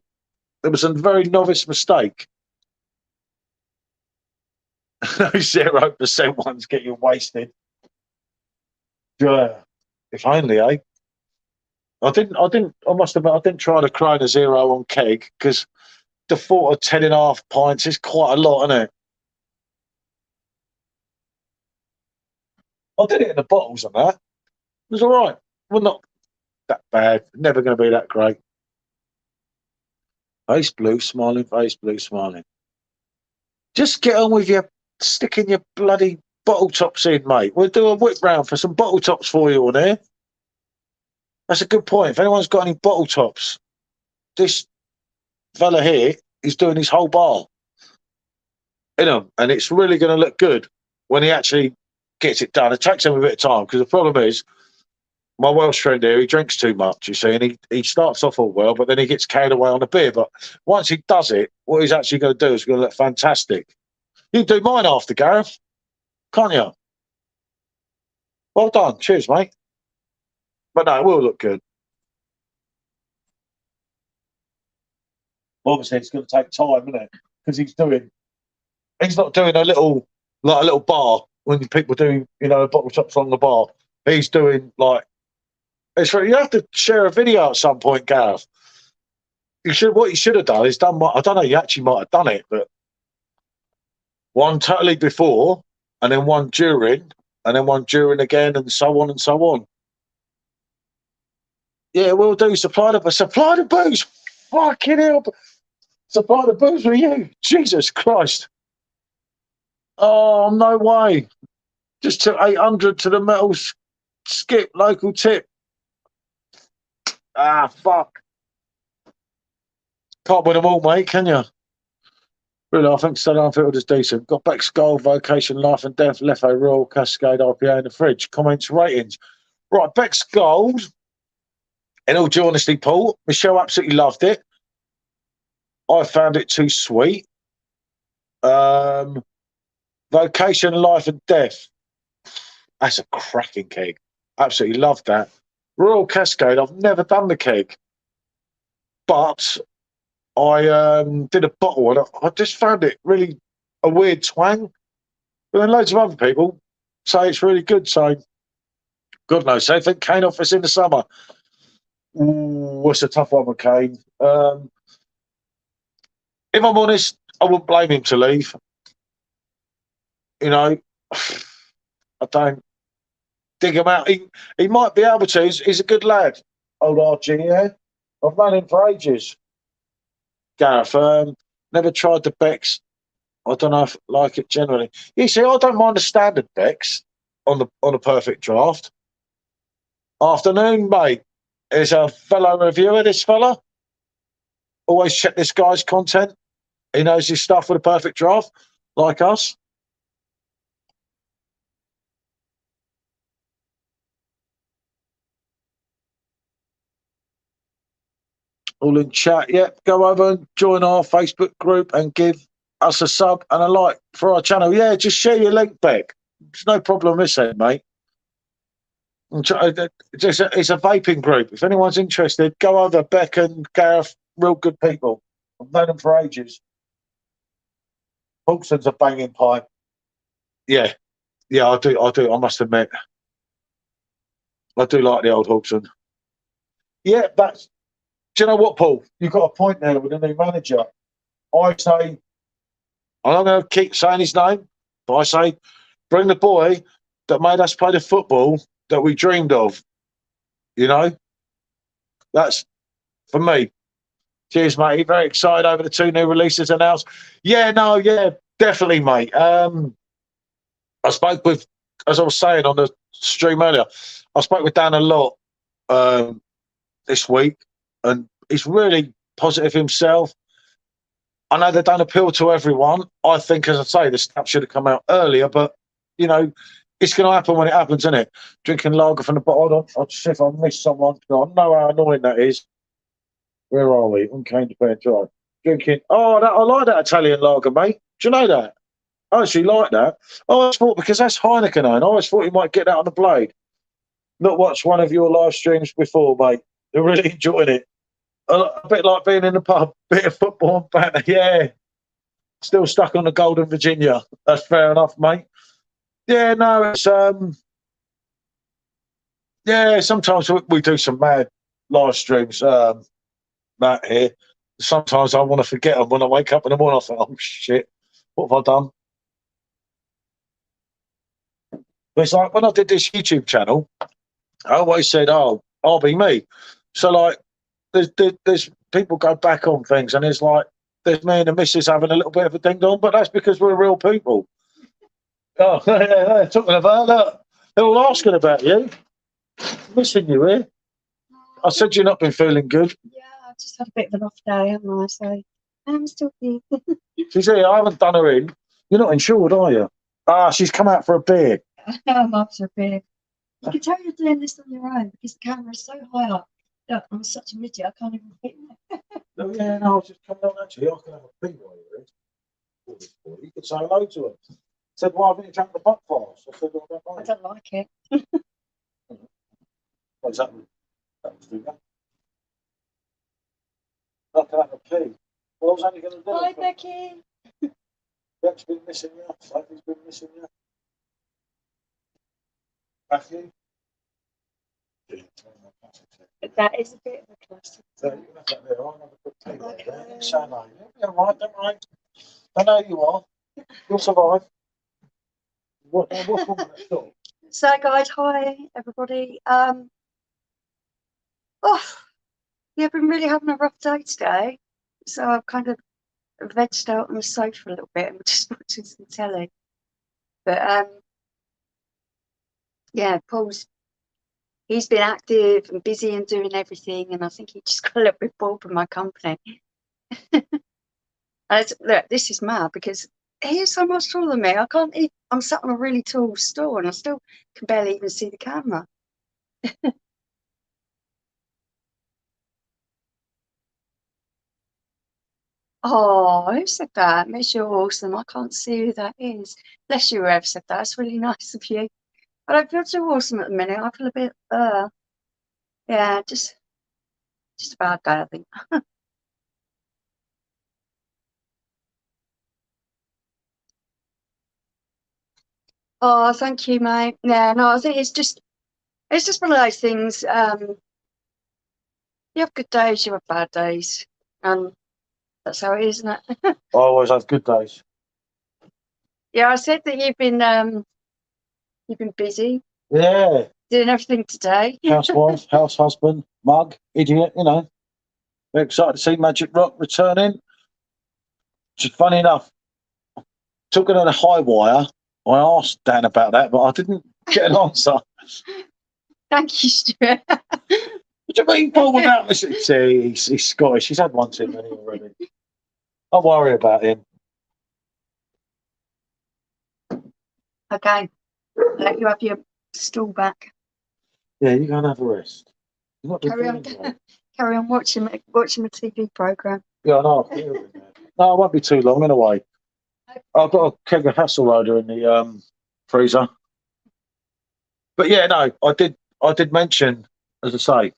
It was a very novice mistake. No 0% ones get you wasted. Yeah. If only, eh? I must admit, I didn't try the Corona 0 on keg because the thought of 10.5 pints is quite a lot, isn't it? I did it in the bottles and that. It was all right. Well, not that bad. Never going to be that great. Face blue, smiling, face blue, smiling. Just get on with your sticking your bloody bottle tops in, mate. We'll do a whip round for some bottle tops for you on here. That's a good point. If anyone's got any bottle tops, this fella here is doing his whole bar in them, and it's really going to look good when he actually gets it done. It takes him a bit of time because the problem is my Welsh friend here, he drinks too much, you see, and he starts off all well, but then he gets carried away on the beer. But once he does it, what he's actually going to do is going to look fantastic. You can do mine after, Gareth, can't you? Well done. Cheers, mate. But no, it will look good. Obviously, it's going to take time, isn't it? Because he's not doing a little bar when people do, bottle tops on the bar. He's doing like, you have to share a video at some point, Gareth. What you should have done is done. I don't know. You actually might have done it, but one totally before, and then one during, and then one during again, and so on and so on. Yeah, we'll do. Supply the booze. Fucking hell. Supply the booze with you. Jesus Christ. Oh, no way. Just took 800 to the metal skip local tip. Ah, fuck. Can't win them all, mate, can you? Really, I think Stella Unfiltered is decent. Got Beck's Gold, Vocation, Life and Death, Leffe Royal, Cascade, IPA in the fridge. Comments, ratings. Right, Beck's Gold. In all due honesty, Paul, Michelle absolutely loved it. I found it too sweet. Vocation, Life and Death. That's a cracking keg. Absolutely loved that. Royal Cascade, I've never done the keg. But I did a bottle and I just found it really a weird twang. But then loads of other people say it's really good. So God knows. So I think Kane offers in the summer. Ooh, it's a tough one with Kane. If I'm honest, I wouldn't blame him to leave. You know, I don't dig him out. He might be able to. He's a good lad. Old RG, yeah. I've known him for ages. Gareth, never tried the Becks. I don't know if I like it generally. You see, I don't mind the standard Becks on the perfect draft. Afternoon, mate. Is a fellow reviewer, this fella. Always check this guy's content. He knows his stuff with a perfect draft, like us. All in chat. Yep, go over and join our Facebook group and give us a sub and a like for our channel. Yeah, just share your link, Beck. There's no problem with it, mate. It's a vaping group. If anyone's interested, go over. Beck and Gareth, real good people. I've known them for ages. Hawkson's a banging pipe. Yeah, yeah, I do. I must admit, I do like the old Hawkson. Yeah, that's. Do you know what, Paul? You've got a point there with the new manager. I say, I'm not going to keep saying his name, but I say, bring the boy that made us play the football that we dreamed of. You know, that's for me. Cheers, mate. Very excited over the two new releases announced. Yeah, no, yeah, definitely, mate. I spoke with, as I was saying on the stream earlier, I spoke with Dan a lot this week, and he's really positive himself. I know they don't appeal to everyone. I think, as I say, the snap should have come out earlier, but you know, it's going to happen when it happens, isn't it? Drinking lager from the bottle. I'll see if I miss someone. I know how annoying that is. Where are we? On Cane to Bear Drive. Drinking. Oh, I like that Italian lager, mate. Do you know that? I actually like that. I always thought, because that's Heineken, and I always thought you might get that on the blade. Not watched one of your live streams before, mate. They're really enjoying it. A bit like being in the pub, bit of football and banter. Yeah, still stuck on the Golden Virginia. That's fair enough, mate. Yeah, no, it's yeah. Sometimes we do some mad live streams, Matt here. Sometimes I want to forget them when I wake up in the morning. I think, oh shit, what have I done? But it's like when I did this YouTube channel, I always said, "Oh, I'll be me." So like, there's people go back on things, and it's like there's me and the missus having a little bit of a ding dong, but that's because we're real people. Oh, yeah, talking about that, they're all asking about you, missing you here. I said you've not been feeling good. Yeah, I've just had a bit of an off day, haven't I? So I'm still here. She's here. I haven't done her in. You're not insured, are you? Ah, she's come out for a beer. I'm after a beer. You can tell you're doing this on your own because the camera's so high up. Look, I'm such a midget, I can't even fit in there. No, yeah, no, I was just coming on actually. I can have a beer while you're here. You could say hello to her. Said, why haven't you drank the butt fast? I said, well, I don't like it. What's that? That was doing that. I can have a pee. Well, I was only going to do Hi, it. Becky. Beck's been missing you. Sophie's been missing you. Matthew? That is a bit of a classic. So you can have that there. I'll have a quick tea there. Yeah? So, no, you'll be all right, don't worry. I know you are. You'll survive. What's wrong with that story? So, guys, hi, everybody. Oh, yeah, I've been really having a rough day today. So I've kind of vegged out on the sofa a little bit and just watching some telly. But yeah, he's been active and busy and doing everything, and I think he just got a little bit bored with my company. Look, this is mad because he is so much taller than me. I'm sat on a really tall stool and I still can barely even see the camera. Oh, who said that? Miss, you're awesome. I can't see who that is. Bless you, whoever said that. That's really nice of you. I don't feel too awesome at the minute. I feel a bit, yeah, just a bad day, I think. Oh, thank you, mate. Yeah, no, I think it's just It's just one of those things. You have good days, you have bad days, and that's how it is, isn't it? I always have good days. Yeah, I said that you've been busy. Yeah. Doing everything today. Housewife, house husband, mug, idiot, you know. We're excited to see Magic Rock returning. Which is funny enough, talking on a high wire, I asked Dan about that, but I didn't get an answer. Thank you, Stuart. What do you mean, Paul, without listening? See, he's Scottish. He's had one too many already. Don't worry about him. Okay, let you have your stool back. Yeah, you go and have a rest. Carry on watching the TV program. Yeah, I know. No, it won't be too long. In a way, I've got a keg of Hasselroder in the freezer. But yeah, no, I did mention, as I say.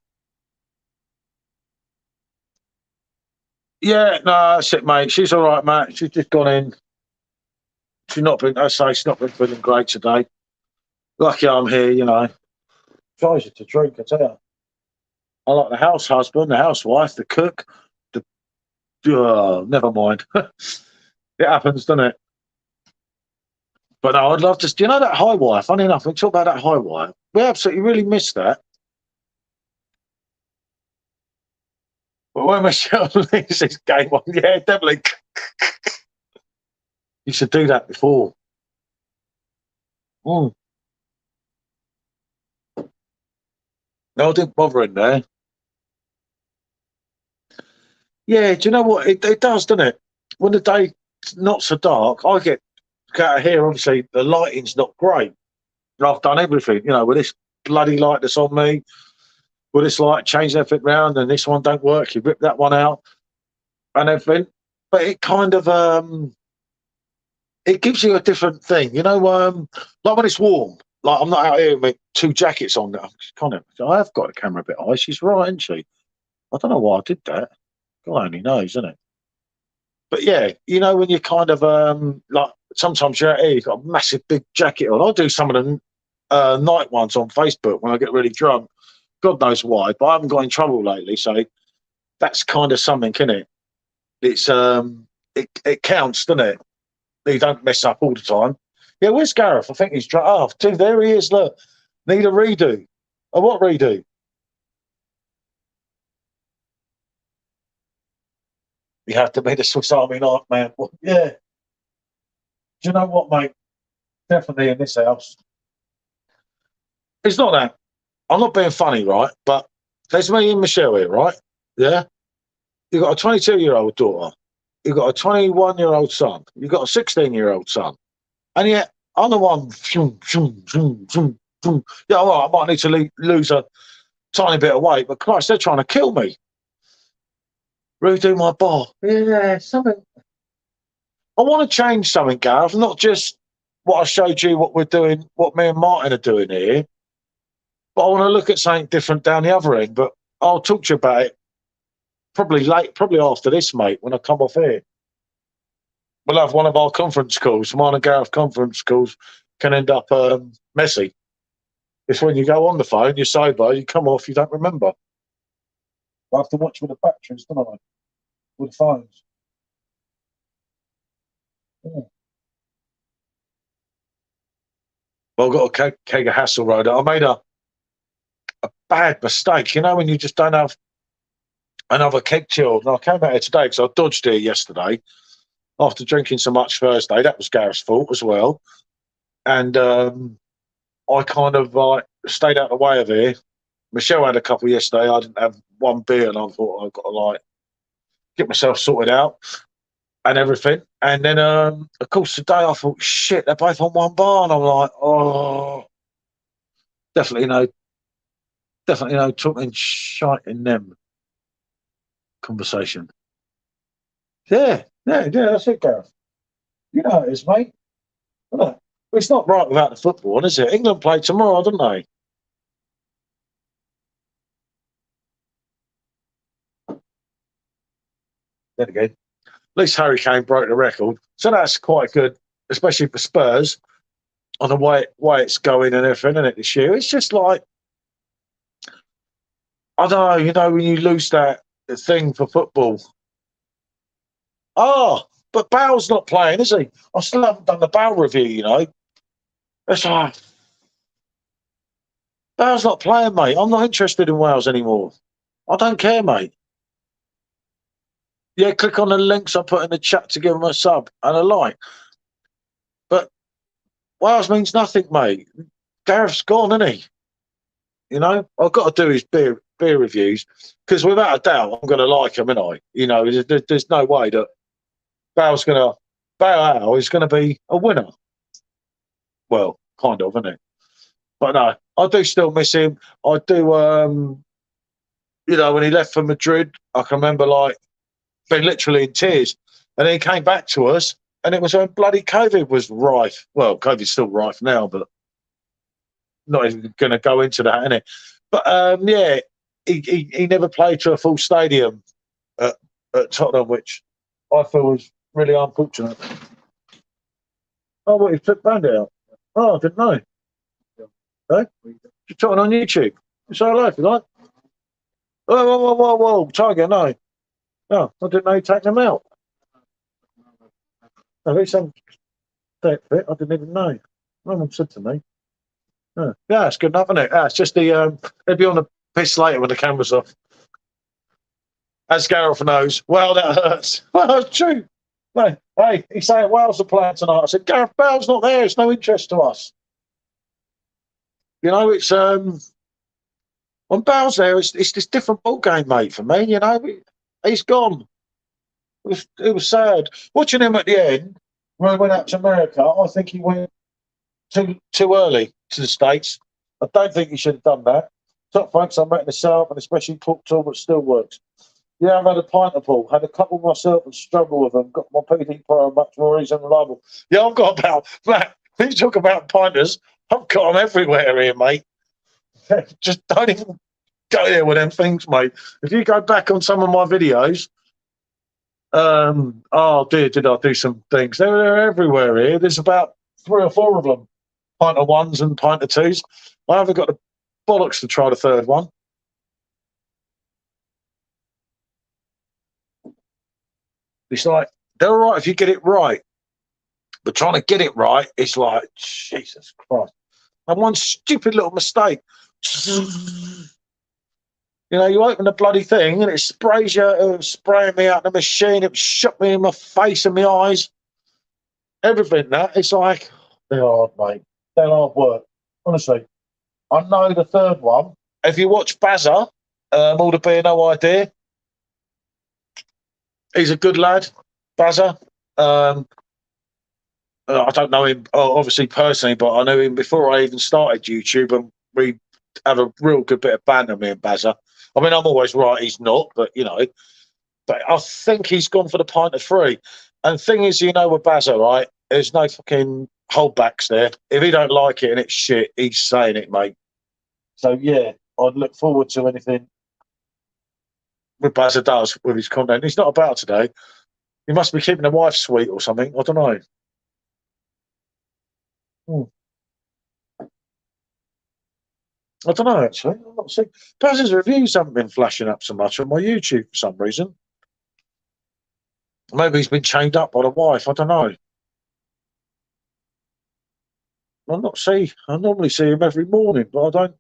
Yeah, no, that's it, mate. She's all right, mate. She's just gone in. She's not been, I say, she's not been feeling great today. Lucky I'm here, you know. Tries you to drink, I tell you. I like the house husband, the housewife, the cook, the. Never mind. It happens, doesn't it? But no, I'd love to. Do you know that high wire? Funny enough, we talk about that high wire. We absolutely really missed that. But when Michelle leaves this game on, yeah, definitely. You should do that before. Mm. No, I didn't bother in there. Yeah, do you know what? It does, doesn't it? When the day's not so dark, I get out of here. Obviously, the lighting's not great. And I've done everything, you know, with this bloody light that's on me, with this light, change everything round, and this one don't work. You rip that one out and everything. But it kind of it gives you a different thing, you know. Like when it's warm, like I'm not out here with 2 jackets on. I'm just kind of, I have got a camera a bit high. She's right, isn't she? I don't know why I did that. God only knows, isn't it? But yeah, you know, when you kind of like sometimes you're out here, you've got a massive big jacket on. I do some of the night ones on Facebook when I get really drunk. God knows why, but I haven't got in trouble lately. So that's kind of something, isn't it? It's it counts, doesn't it? You don't mess up all the time. Yeah, where's Gareth? I think he's drunk. Oh, dude, there he is. Look, need a redo. A what redo? You have to be the Swiss Army knife, man. Well, yeah. Do you know what, mate? Definitely in this house. It's not that. I'm not being funny, right? But there's me and Michelle here, right? Yeah. You've got a 22-year-old daughter. You've got a 21-year-old son. You've got a 16-year-old son. And yet, I'm the one. Yeah, well, I might need to lose a tiny bit of weight, but Christ, they're trying to kill me. Redo my bar. Yeah, something. I want to change something, Gareth, not just what I showed you, what we're doing, what me and Martin are doing here, but I want to look at something different down the other end. But I'll talk to you about it probably after this, mate, when I come off here. We'll have one of our conference calls. Mine and Gareth conference calls can end up messy. It's when you go on the phone, you're sober, you come off, you don't remember. I have to watch with the batteries, don't I? With the phones. Yeah. Well, I've got a keg of Hasselroder. I made a bad mistake, you know, when you just don't have another keg chilled. And I came out here today because I dodged here yesterday after drinking so much Thursday. That was Gareth's fault as well. And I kind of like stayed out of the way of here. Michelle had a couple yesterday. I didn't have one beer, and I thought I've got to like get myself sorted out and everything. And then, of course, today I thought, shit, they're both on one bar, and I'm like, oh, definitely no talking shite in them conversation. Yeah, that's it, Gareth. You know it is, mate. It's not right without the football, is it? England play tomorrow, don't they? Then again, at least Harry Kane broke the record, so that's quite good, especially for Spurs on the way it's going and everything, isn't it? This year, it's just like I don't know, you know, when you lose that thing for football. Oh, but Bale's not playing, is he? I still haven't done the Bale review, you know. It's like, Bale's not playing, mate. I'm not interested in Wales anymore. I don't care, mate. Yeah, click on the links I put in the chat to give him a sub and a like. But Wales means nothing, mate. Gareth's gone, isn't he? You know, I've got to do his beer reviews because without a doubt, I'm going to like him, ain't I? You know, there's no way that Bale's going to Bale is going to be a winner. Well, kind of, isn't it? But no, I do still miss him. I do. You know, when he left for Madrid, I can remember like being literally in tears, and then he came back to us, and it was when bloody COVID was rife. Well, COVID's still rife now, but not even going to go into that, innit? But yeah, he never played to a full stadium at Tottenham, which I feel was really unfortunate. Oh, what, he took Bandit out? Oh, I didn't know. Hey? You're talking on YouTube. Say hello if you like. Whoa, Tiger, no. No, I didn't know you'd taken them out. No, it's some bit, I didn't even know. No one said to me. Yeah, it's good enough, isn't it? It's just the they'd be on the piss later when the camera's off. As Gareth knows, well, that hurts. Well, it's true. No, hey, he's saying Wales are playing tonight. I said, Gareth Bale's not there. It's no interest to us. You know, it's when Bale's there, it's this different ball game, mate. For me, you know, he's gone. It was sad watching him at the end when he went out to America. I think he went too early to the States. I don't think he should have done that. Top thanks, I'm making the self, and especially pork but still works. Yeah, I've had a pint of Paul, had a couple myself and struggle with them. Got my PD Pro much more easy and reliable. Yeah, I've got about, Matt, when you talk about pinters, I've got them everywhere here, mate. Just don't even go there with them things, mate. If you go back on some of my videos, oh dear, did I do some things? They're everywhere here. There's about 3 or 4 of them. Pint of ones and pint of twos. I haven't got the bollocks to try the third one. It's like, they're all right if you get it right. But trying to get it right, it's like, Jesus Christ. And one stupid little mistake. You know, you open the bloody thing and it sprays you, it was spraying me out the machine, it shot me in my face and my eyes. Everything that. It's like, they're hard, mate. They're hard work. Honestly. I know the third one. If you watch Bazza, all the beer, no idea. He's a good lad, Bazza. I don't know him obviously personally, but I know him before I even started YouTube, and we have a real good bit of banter, me and Bazza. I mean, I'm always right, he's not, but you know. But I think he's gone for the pint of 3. And the thing is, you know, with Bazza, right, there's no fucking holdbacks there. If he don't like it and it's shit, he's saying it, mate. So yeah, I'd look forward to anything with Bazza does with his content. He's not about today. He must be keeping the wife sweet or something. I don't know. I don't know, actually. I'm not seeing. Bazza's reviews haven't been flashing up so much on my YouTube for some reason. Maybe he's been chained up by the wife. I don't know. I normally see him every morning, but I don't.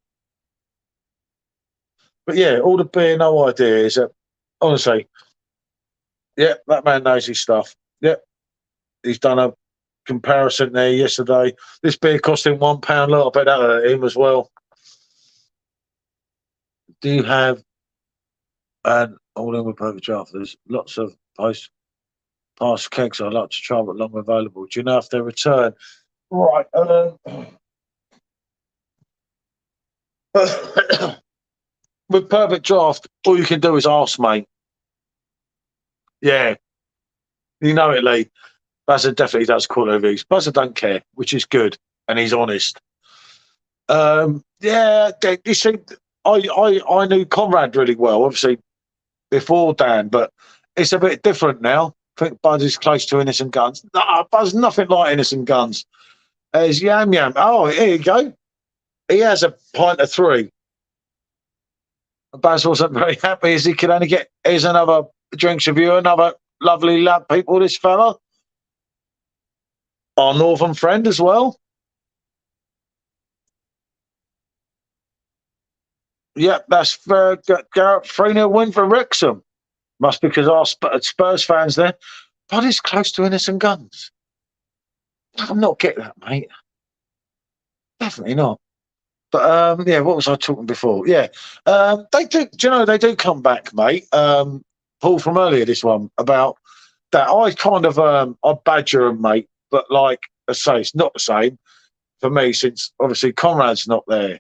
But yeah, all the beer, no idea is that, honestly, yeah, that man knows his stuff. Yeah, he's done a comparison there yesterday. This beer cost him £1. Look, I bet that hurt him as well. Do you have an all in with Perfectdraft? There's lots of past kegs I'd like to try, but long available. Do you know if they return? Right. With Perfectdraft, all you can do is ask, mate. Yeah. You know it, Lee. Bazza definitely does quality reviews. Bazza don't care, which is good, and he's honest. Yeah, you see, I knew Conrad really well, obviously before Dan, but it's a bit different now. I think Buzz is close to Innocent Guns. No, Buzz nothing like Innocent Guns. There's Yam Yam. Oh, here you go. He has a pint of 3. Baz wasn't very happy as he could only get, here's another drinks review, another lovely lad, people, this fella. Our northern friend as well. Yep, that's Garrett 3-0 win for Wrexham. Must be because our Spurs fans there. But it's close to innocent guns. I'm not getting that, mate. Definitely not. But yeah, what was I talking before? Yeah, they do. Do you know they do come back, mate? Paul from earlier, this one about that. I kind of I badger them, mate. But like I say, it's not the same for me since obviously Conrad's not there,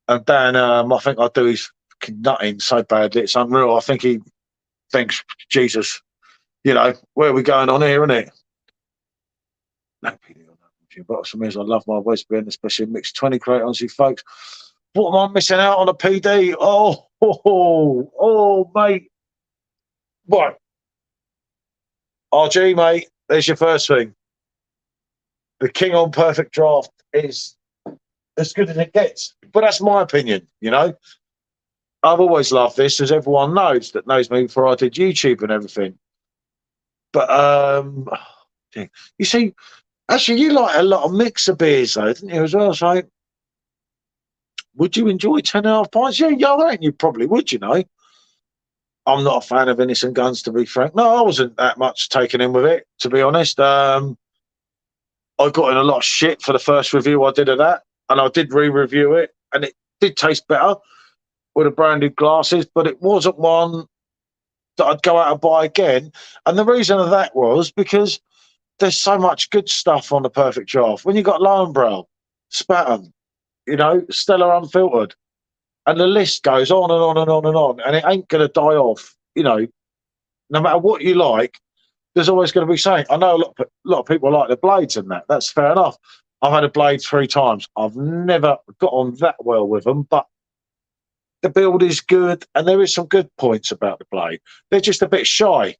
and Dan. I think I do his nutting so badly it's unreal. I think he thinks Jesus. You know where are we going on here, isn't it? No, but for me, I love my West Bend, especially mixed 20 crate, honestly, folks. What am I missing out on a PD? Oh, mate. What? RG, mate, there's your first thing. The king on perfect draft is as good as it gets. But that's my opinion, you know. I've always loved this, as everyone knows that knows me before I did YouTube and everything. But, you see, actually, you like a lot of mixer beers, though, didn't you, as well? So, would you enjoy 10.5 pints? Yeah, I reckon you probably would, you know. I'm not a fan of innocent guns, to be frank. No, I wasn't that much taken in with it, to be honest. I got in a lot of shit for the first review I did of that, and I did re-review it, and it did taste better with the branded glasses, but it wasn't one that I'd go out and buy again. And the reason of that was because there's so much good stuff on the Perfect Draft. When you got Lowenbrow, Spaten, you know, Stella Unfiltered, and the list goes on and on and on and on, and it ain't going to die off. You know, no matter what you like, there's always going to be something. I know a lot of people like the blades and that. That's fair enough. I've had a blade 3 times. I've never got on that well with them, but the build is good, and there is some good points about the blade. They're just a bit shy.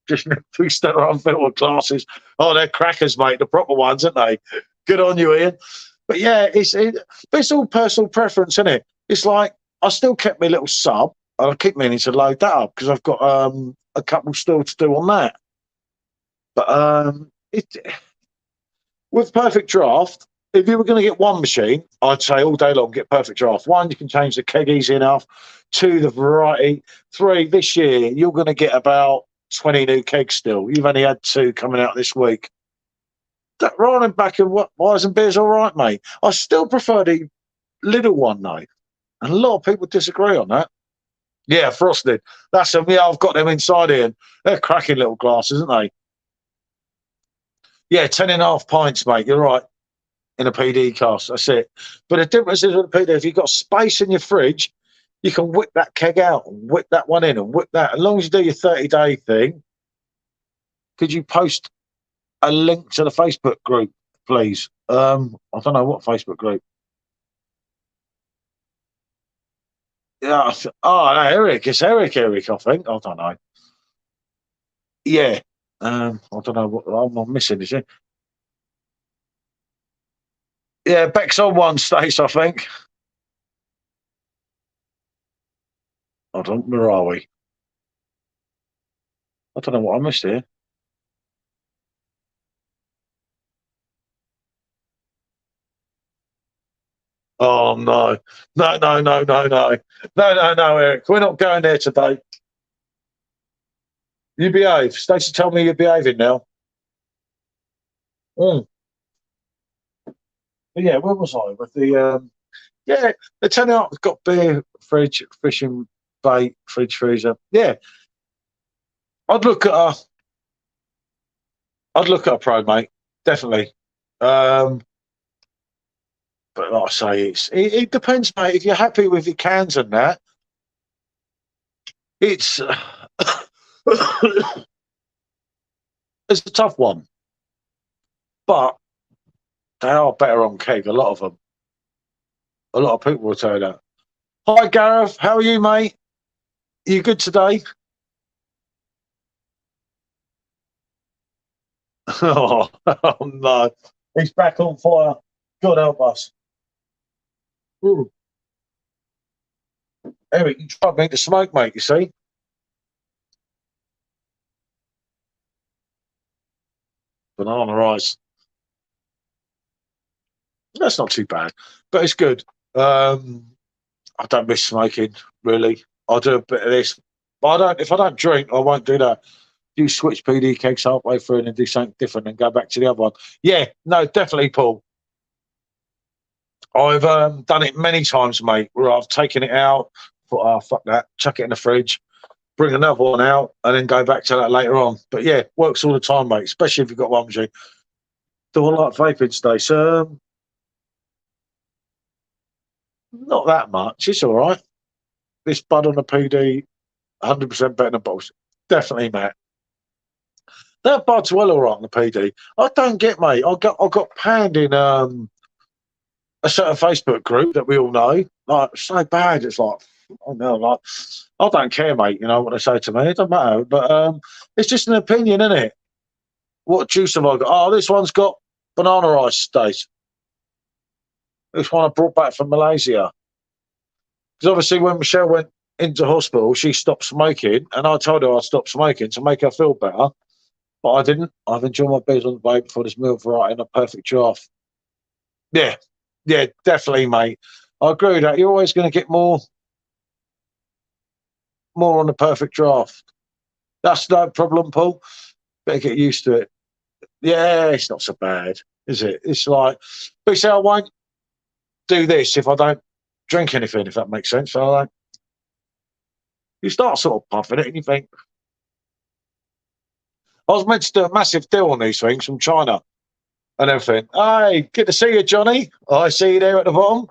Just 3 Stella Unfiltered glasses. Oh, they're crackers, mate. The proper ones, aren't they? Good on you, Ian. But yeah, it's all personal preference, isn't it? It's like I still kept my little sub, and I keep meaning to load that up because I've got a couple still to do on that. But with Perfect Draft, if you were going to get one machine, I'd say all day long get Perfect Draft. 1, you can change the keg easy enough. 2, the variety. 3, this year you're going to get about 20 new kegs still. You've only had 2 coming out this week. That Ryan and back and wines and beer's all right, mate. I still prefer the little one though, and a lot of people disagree on that. Yeah, frosted. That's them. Yeah, I've got them inside here. And they're cracking little glasses, aren't they? Yeah, 10.5 pints, mate. You're right. In a PD cast, that's it. But the difference is with a PD, if you've got space in your fridge, you can whip that keg out and whip that one in and whip that. As long as you do your 30-day thing, could you post a link to the Facebook group, please? I don't know what Facebook group. Yeah. Oh, no, Eric. It's Eric, I think. I don't know. Yeah. I don't know what I'm missing, is it? Yeah, Beck's on one, Stace, I think. Hold on, where are we? I don't know what I missed here. Oh, no. No, Eric. We're not going there today. You behave. Stacey told me you're behaving now. Mm. But yeah, where was I? With the, yeah, the 10 out has got beer, fridge, fishing bait, fridge freezer. Yeah. I'd look at a pro, mate. Definitely. But like I say, it depends, mate. If you're happy with your cans and that, it's it's a tough one. But they are better on keg, a lot of them. A lot of people will tell you that. Hi, Gareth. How are you, mate? Are you good today? Oh, no. He's back on fire. God help us. Ooh. Eric, you tried me to smoke, mate, you see? Banana rice. That's not too bad, but it's good. I don't miss smoking, really. I do a bit of this, but I don't. If I don't drink, I won't do that. You switch PD kegs halfway through and then do something different and go back to the other one. Yeah, no, definitely, Paul. I've done it many times, mate, where I've taken it out, thought, oh, fuck that, chuck it in the fridge, bring another one out, and then go back to that later on. But yeah, works all the time, mate, especially if you've got one machine. Do I like vaping, Stace? Not that much. It's all right. This bud on the PD, 100% better than bottles. Definitely, Matt. That bud's well all right on the PD. I don't get, mate. I got panned in a certain Facebook group that we all know. Like, so bad. It's like, oh no, like, I don't care, mate. You know what they say to me. It doesn't matter. But it's just an opinion, isn't it? What juice have I got? Oh, this one's got banana ice state. This one I brought back from Malaysia. Because obviously, when Michelle went into hospital, she stopped smoking, and I told her I stopped smoking to make her feel better. But I didn't. I've enjoyed my beers on the vape for this milk variety and a perfect draft. Yeah, yeah, definitely, mate. I agree with that. You're always going to get more on the perfect draft. That's no problem, Paul. Better get used to it. Yeah, it's not so bad, is it? It's like, but you see, I won't do this if I don't drink anything, if that makes sense. So like, you start sort of puffing it and you think, I was meant to do a massive deal on these things from China and everything. Hey, good to see you, Johnny. I see you there at the bottom.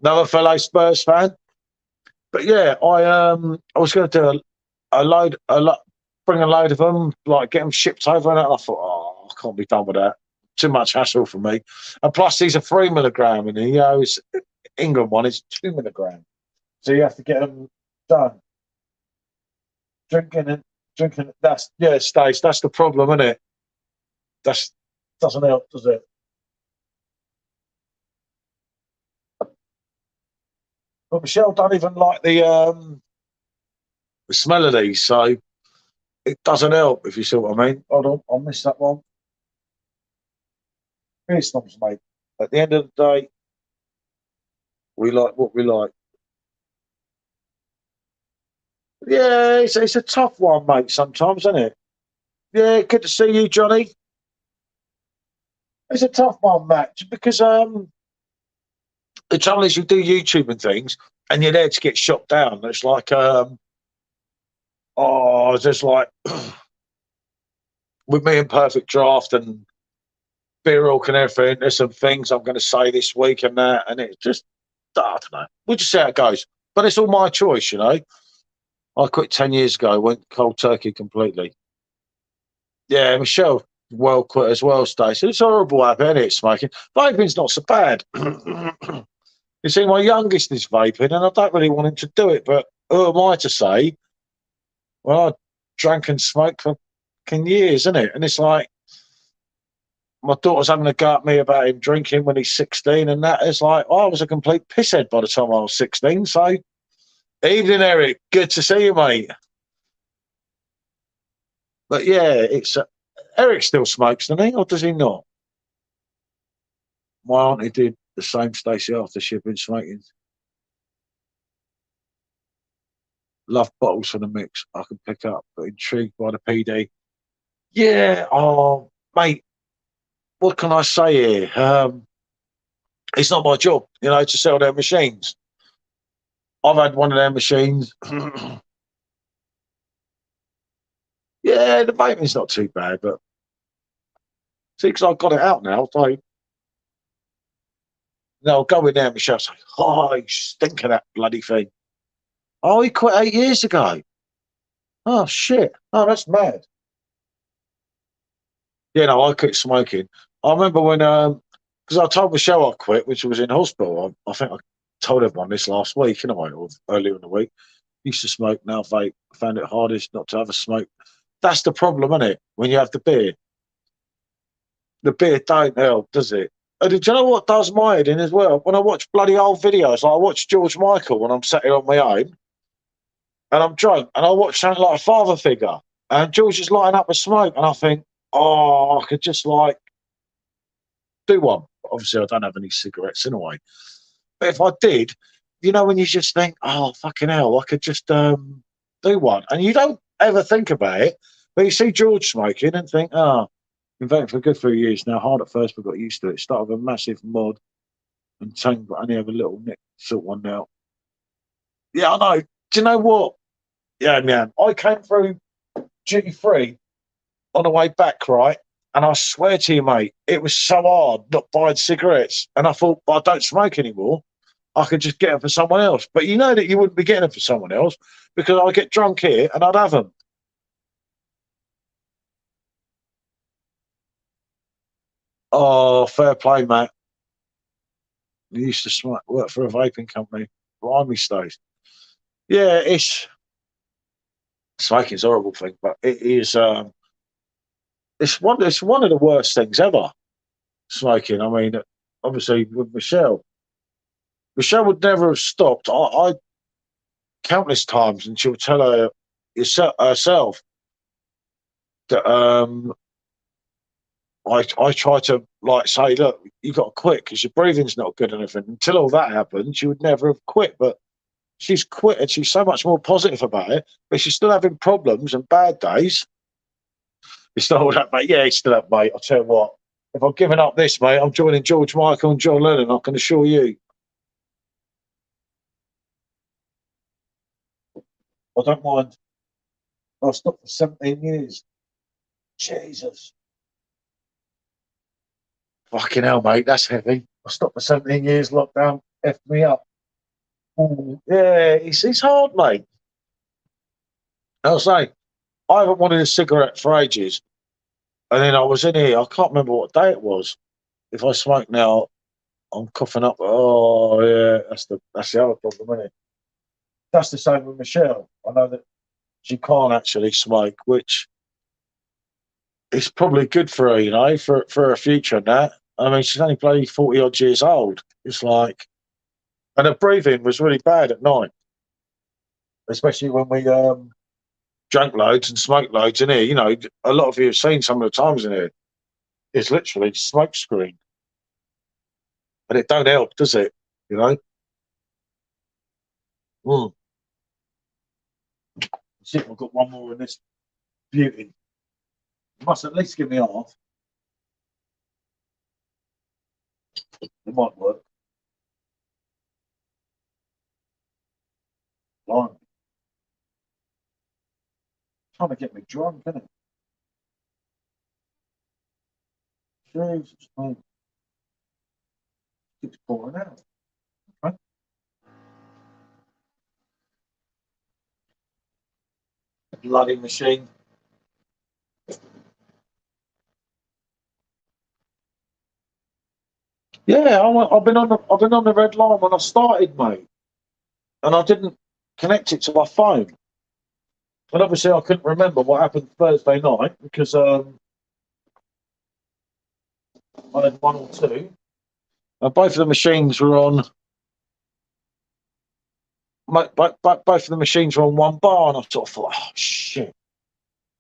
Another fellow Spurs fan. But yeah, I was going to do bring a load of them, like get them shipped over, and I thought, oh, I can't be done with that. Too much hassle for me. And plus, these are 3 milligram, and it's England one is 2 milligram, so you have to get them done. Drinking. That's Stace. That's the problem, isn't it? That's doesn't help, does it? But Michelle don't even like the smell of these, so it doesn't help, if you see what I mean. Hold on, I missed that one. Here, snobs, mate. At the end of the day, we like what we like. Yeah, it's a tough one, mate, sometimes, isn't it? Yeah, good to see you, Johnny. It's a tough one, Matt, because the trouble is you do YouTube and things, and you're there to get shot down. It's like, just like with me and Perfect Draft and Beer Orc and everything, there's some things I'm going to say this week and that, and it's just, I don't know. We'll just see how it goes. But it's all my choice, you know. I quit 10 years ago, went cold turkey completely. Yeah, Michelle well quit as well, Stacey. It's horrible out there, isn't it, smoking? Vaping's not so bad. You see, my youngest is vaping, and I don't really want him to do it, but who am I to say? Well, I drank and smoked for years, isn't it? And it's like, my daughter's having a go at me about him drinking when he's 16, and that is like, I was a complete pisshead by the time I was 16. So, evening, Eric. Good to see you, mate. But yeah, it's Eric still smokes, doesn't he, or does he not? My auntie did the same, Stacey, after she'd been smoking. Love bottles for the mix I can pick up, but intrigued by the PD. Yeah, oh, mate, what can I say here? It's not my job, to sell their machines. I've had one of their machines. Yeah, the vaping's not too bad, but see, because I've got it out now, so I'll go in there and Michelle say, oh, you stink of that bloody thing. Oh, he quit 8 years ago. Oh, shit. Oh, that's mad. Yeah, no, I quit smoking. I remember when, because I told Michelle I quit, which was in hospital. I think I told everyone this last week, or earlier in the week. Used to smoke, now vape. Found it hardest not to have a smoke. That's the problem, isn't it? When you have the beer don't help, does it? And do you know what does my head in as well? When I watch bloody old videos, like I watch George Michael when I'm sat here on my own and I'm drunk, and I watch something like a father figure, and George is lighting up a smoke, and I think, oh, I could just like do one. But obviously, I don't have any cigarettes anyway. But if I did, you know, when you just think, oh, fucking hell, I could just do one. And you don't ever think about it, but you see George smoking and think, oh, been vaping for a good few years now. Hard at first, but got used to it. Started with a massive mod and tank, but only have a little nick sort one now. Yeah, I know. Do you know what? Yeah, man. I came through duty free on the way back, right? And I swear to you, mate, it was so hard not buying cigarettes. And I thought, well, I don't smoke anymore. I could just get them for someone else. But you know that you wouldn't be getting them for someone else because I'd get drunk here and I'd have them. Oh, fair play, Matt. You used to smoke, work for a vaping company. Blimey stays. Yeah, smoking's a horrible thing, but it is. It's one of the worst things ever. Smoking. I mean, obviously with Michelle would never have stopped. I countless times, and she'll tell herself that I try to like say, look, you got to quit because your breathing's not good enough. And until all that happened, she would never have quit. But she's quit, and she's so much more positive about it. But she's still having problems and bad days. It's not all that, mate. Yeah, it's still up, mate. I'll tell you what. If I'm giving up this, mate, I'm joining George Michael and John Lennon. I can assure you. I don't mind. I stopped for 17 years. Jesus. Fucking hell, mate. That's heavy. I stopped for 17 years. Lockdown effed me up. Ooh, yeah, it's hard, mate. I'll say, I haven't wanted a cigarette for ages. And then I was in here. I can't remember what day it was. If I smoke now, I'm coughing up. Oh, yeah. That's the other problem, isn't it? That's the same with Michelle. I know that she can't actually smoke, which is probably good for her, you know, for her future and that. I mean, she's only bloody 40 odd years old. It's like, and her breathing was really bad at night, especially when we drank loads and smoked loads in here. You know, a lot of you have seen some of the times in here. It's literally smoke screen, and it don't help, does it? You know. Mm. See if I've got one more in this beauty. You must at least give me half. It might work. Blimey. Trying to get me drunk, isn't it? Jesus, man. Keeps pouring out. Right? Bloody machine. Yeah, I've been on the red line when I started, mate, and I didn't connect it to my phone. And obviously, I couldn't remember what happened Thursday night because I had one or two. Both of the machines were on. Both of the machines were on one bar, and I sort of thought, oh shit,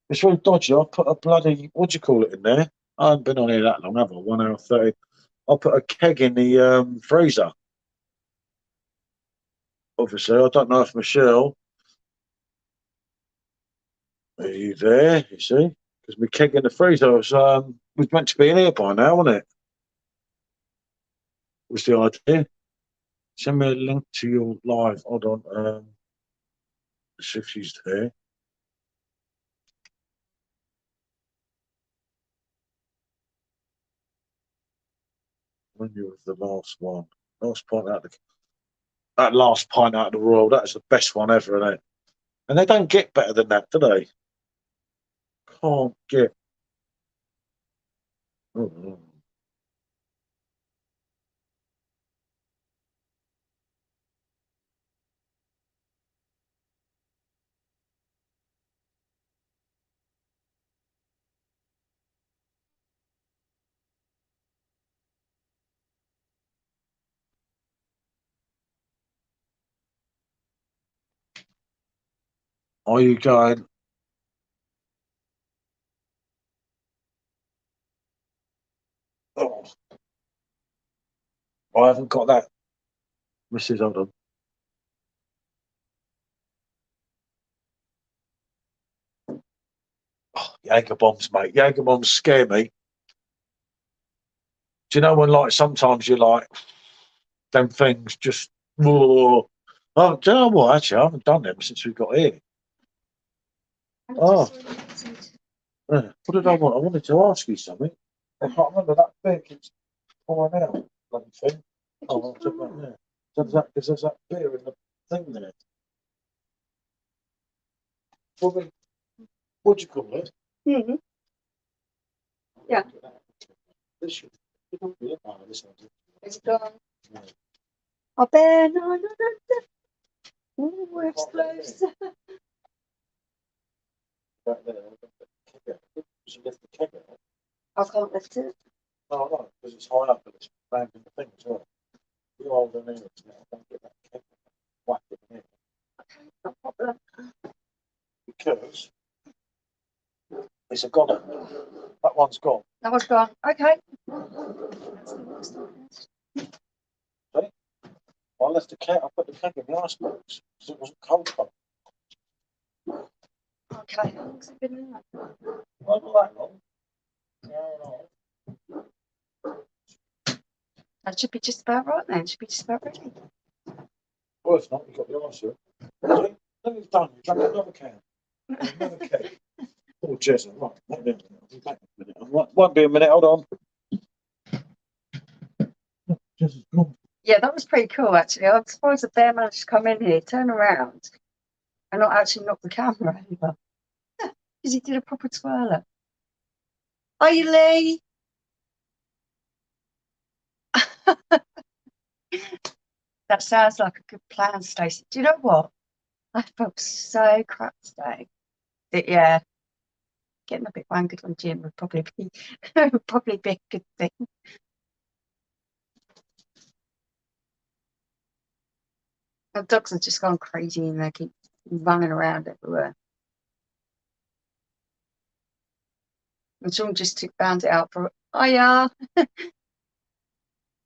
it's really dodgy. I put a bloody what do you call it in there? I haven't been on here that long, have I? 1 hour 30. I put a keg in the freezer. Obviously, I don't know if Michelle, are you there? You see, because my keg in the freezer was meant to be in here by now, wasn't it? Was the idea? Send me a link to your live. Hold on. See if she's there. When you was the last one. Last pint out the that last pint out of the Royal, that is the best one ever, isn't it? And they don't get better than that, do they? Can't get. Oh, Are you going? Oh, I haven't got that. Mrs. Hold on. Oh, Jaeger bombs, mate. Jaeger bombs scare me. Do you know when, like, sometimes you're like, them things just. Whoa. Oh, do you know what? Actually, I haven't done them since we got here. Oh. Yeah. What did I want? I wanted to ask you something. I can't remember that bit. It's pouring out. Bloody thing. Oh, I'll take that there. Because there's that beer in the thing there. What do you call it? Mm-hmm. Yeah. This one. Oh, this one. It's gone. Yeah. I bet no. Ooh, explodes. Back there. Should lift the keg out. I can't lift it. Oh, no, because it's high up and it's banged in the thing as well. You hold the nails now. Don't get that keg whacked in the head. Okay, no problem. Because it's a goner. That one's gone. That one's gone. Okay. See? I left the keg. I put the keg in the icebox because it wasn't cold. Okay, how long's it been in there? Not that long. No. That should be just about right then. Should be just about ready. Well, it's not. You've got the ice here. See? Then it's done. You drank another can. Another keg. Oh, Jez. Right. Won't be a minute. I'll be back in a minute. Won't be a minute. Hold on. Jez is gone. Yeah, that was pretty cool actually. I'm surprised the bear managed to come in here, turn around, and not actually knock the camera over. Because he did a proper twirler. Are you Lee? That sounds like a good plan, Stacey. Do you know what? I felt so crap today. That yeah, getting a bit wankered on gym would probably be a good thing. The dogs have just gone crazy and they keep running around everywhere. And Sean just took Bandit out for yeah.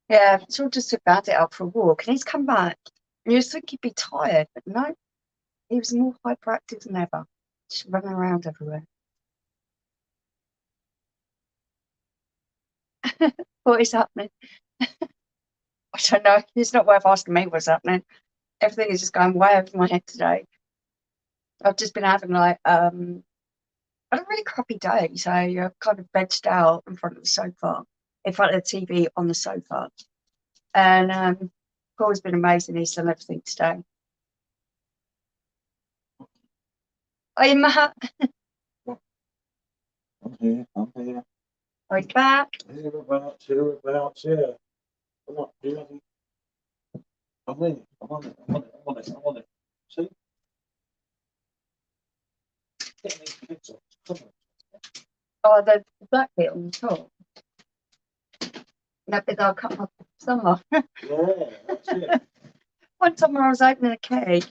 Yeah, Sean just took Bandit out for a walk and he's come back. And you think he'd be tired, but no, he was more hyperactive than ever. Just running around everywhere. What is happening? I don't know. It's not worth asking me what's happening. Everything is just going way over my head today. I've just been having like a really crappy day, so I've kind of vegged out in front of the sofa, in front of the TV on the sofa. And Paul's been amazing. He's done everything today. Hey Matt. I'm here. Are you back? Hereabouts, yeah. I'm not doing. I'm in. I'm on it. See? Get these kids off. Come on. Oh, the black bit on the top. That bit that I cut off somewhere. Yeah, that's it. One time when I was opening a keg,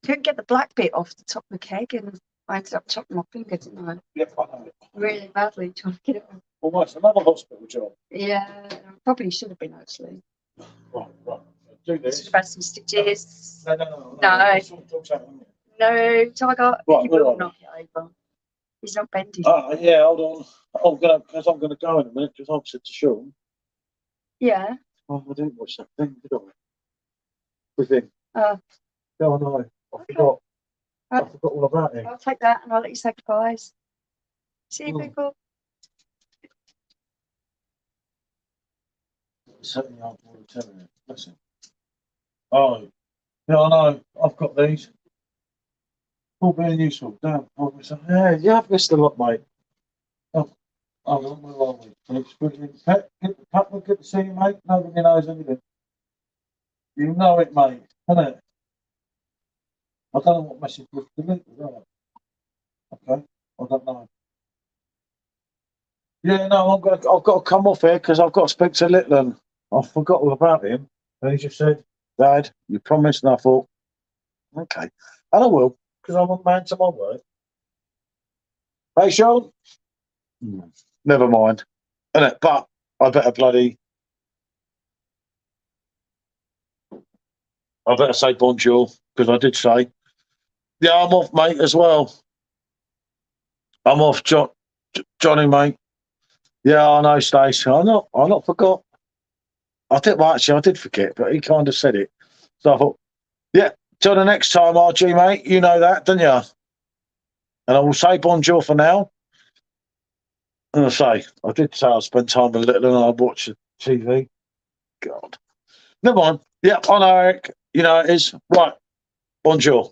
couldn't get the black bit off the top of the keg, and I ended up chopping my finger, didn't I? Yep, I know it. Really badly trying to get it off. Almost another hospital job. Yeah, probably should have been actually. Right. Do this. Should have had some stitches. No. No. No, Tiger, right, he will knock it over. He's not bending. Yeah, hold on. I'm gonna go in a minute because I've said to Sean. Yeah. Oh, I didn't watch that thing, did I? With him. Oh. No, I know. I forgot. I forgot all about him. I'll take that and I'll let you say goodbyes. See you, people. Certainly, I'll tell you. Listen. Oh, yeah, I know. I've got these. All being useful. Damn. Yeah, I've missed a lot, mate. Oh, where are we? Pat, good to see you, mate. Nobody knows anything. You know it, mate. Isn't it? I don't know what message was deleted, do I? Okay. I don't know. Yeah, no, I've got to come off here because I've got to speak to Litland. I forgot all about him. And he just said, Dad, you promised, and I thought, okay. And I will. because I'm a man to my word. Hey, Sean. Never mind. Innit? But I better say bonjour because I did say, yeah, I'm off, mate, as well. I'm off, Johnny, mate. Yeah, I know, Stacey. I not forgot. I did. Well, actually, I did forget, but he kind of said it. So I thought, yeah, till the next time, RG, mate. You know that, don't you? And I will say bonjour for now. And I did say I spent time with little and I watch TV. God. Never mind. Yeah, I know, Eric. You know it is. Right. Bonjour.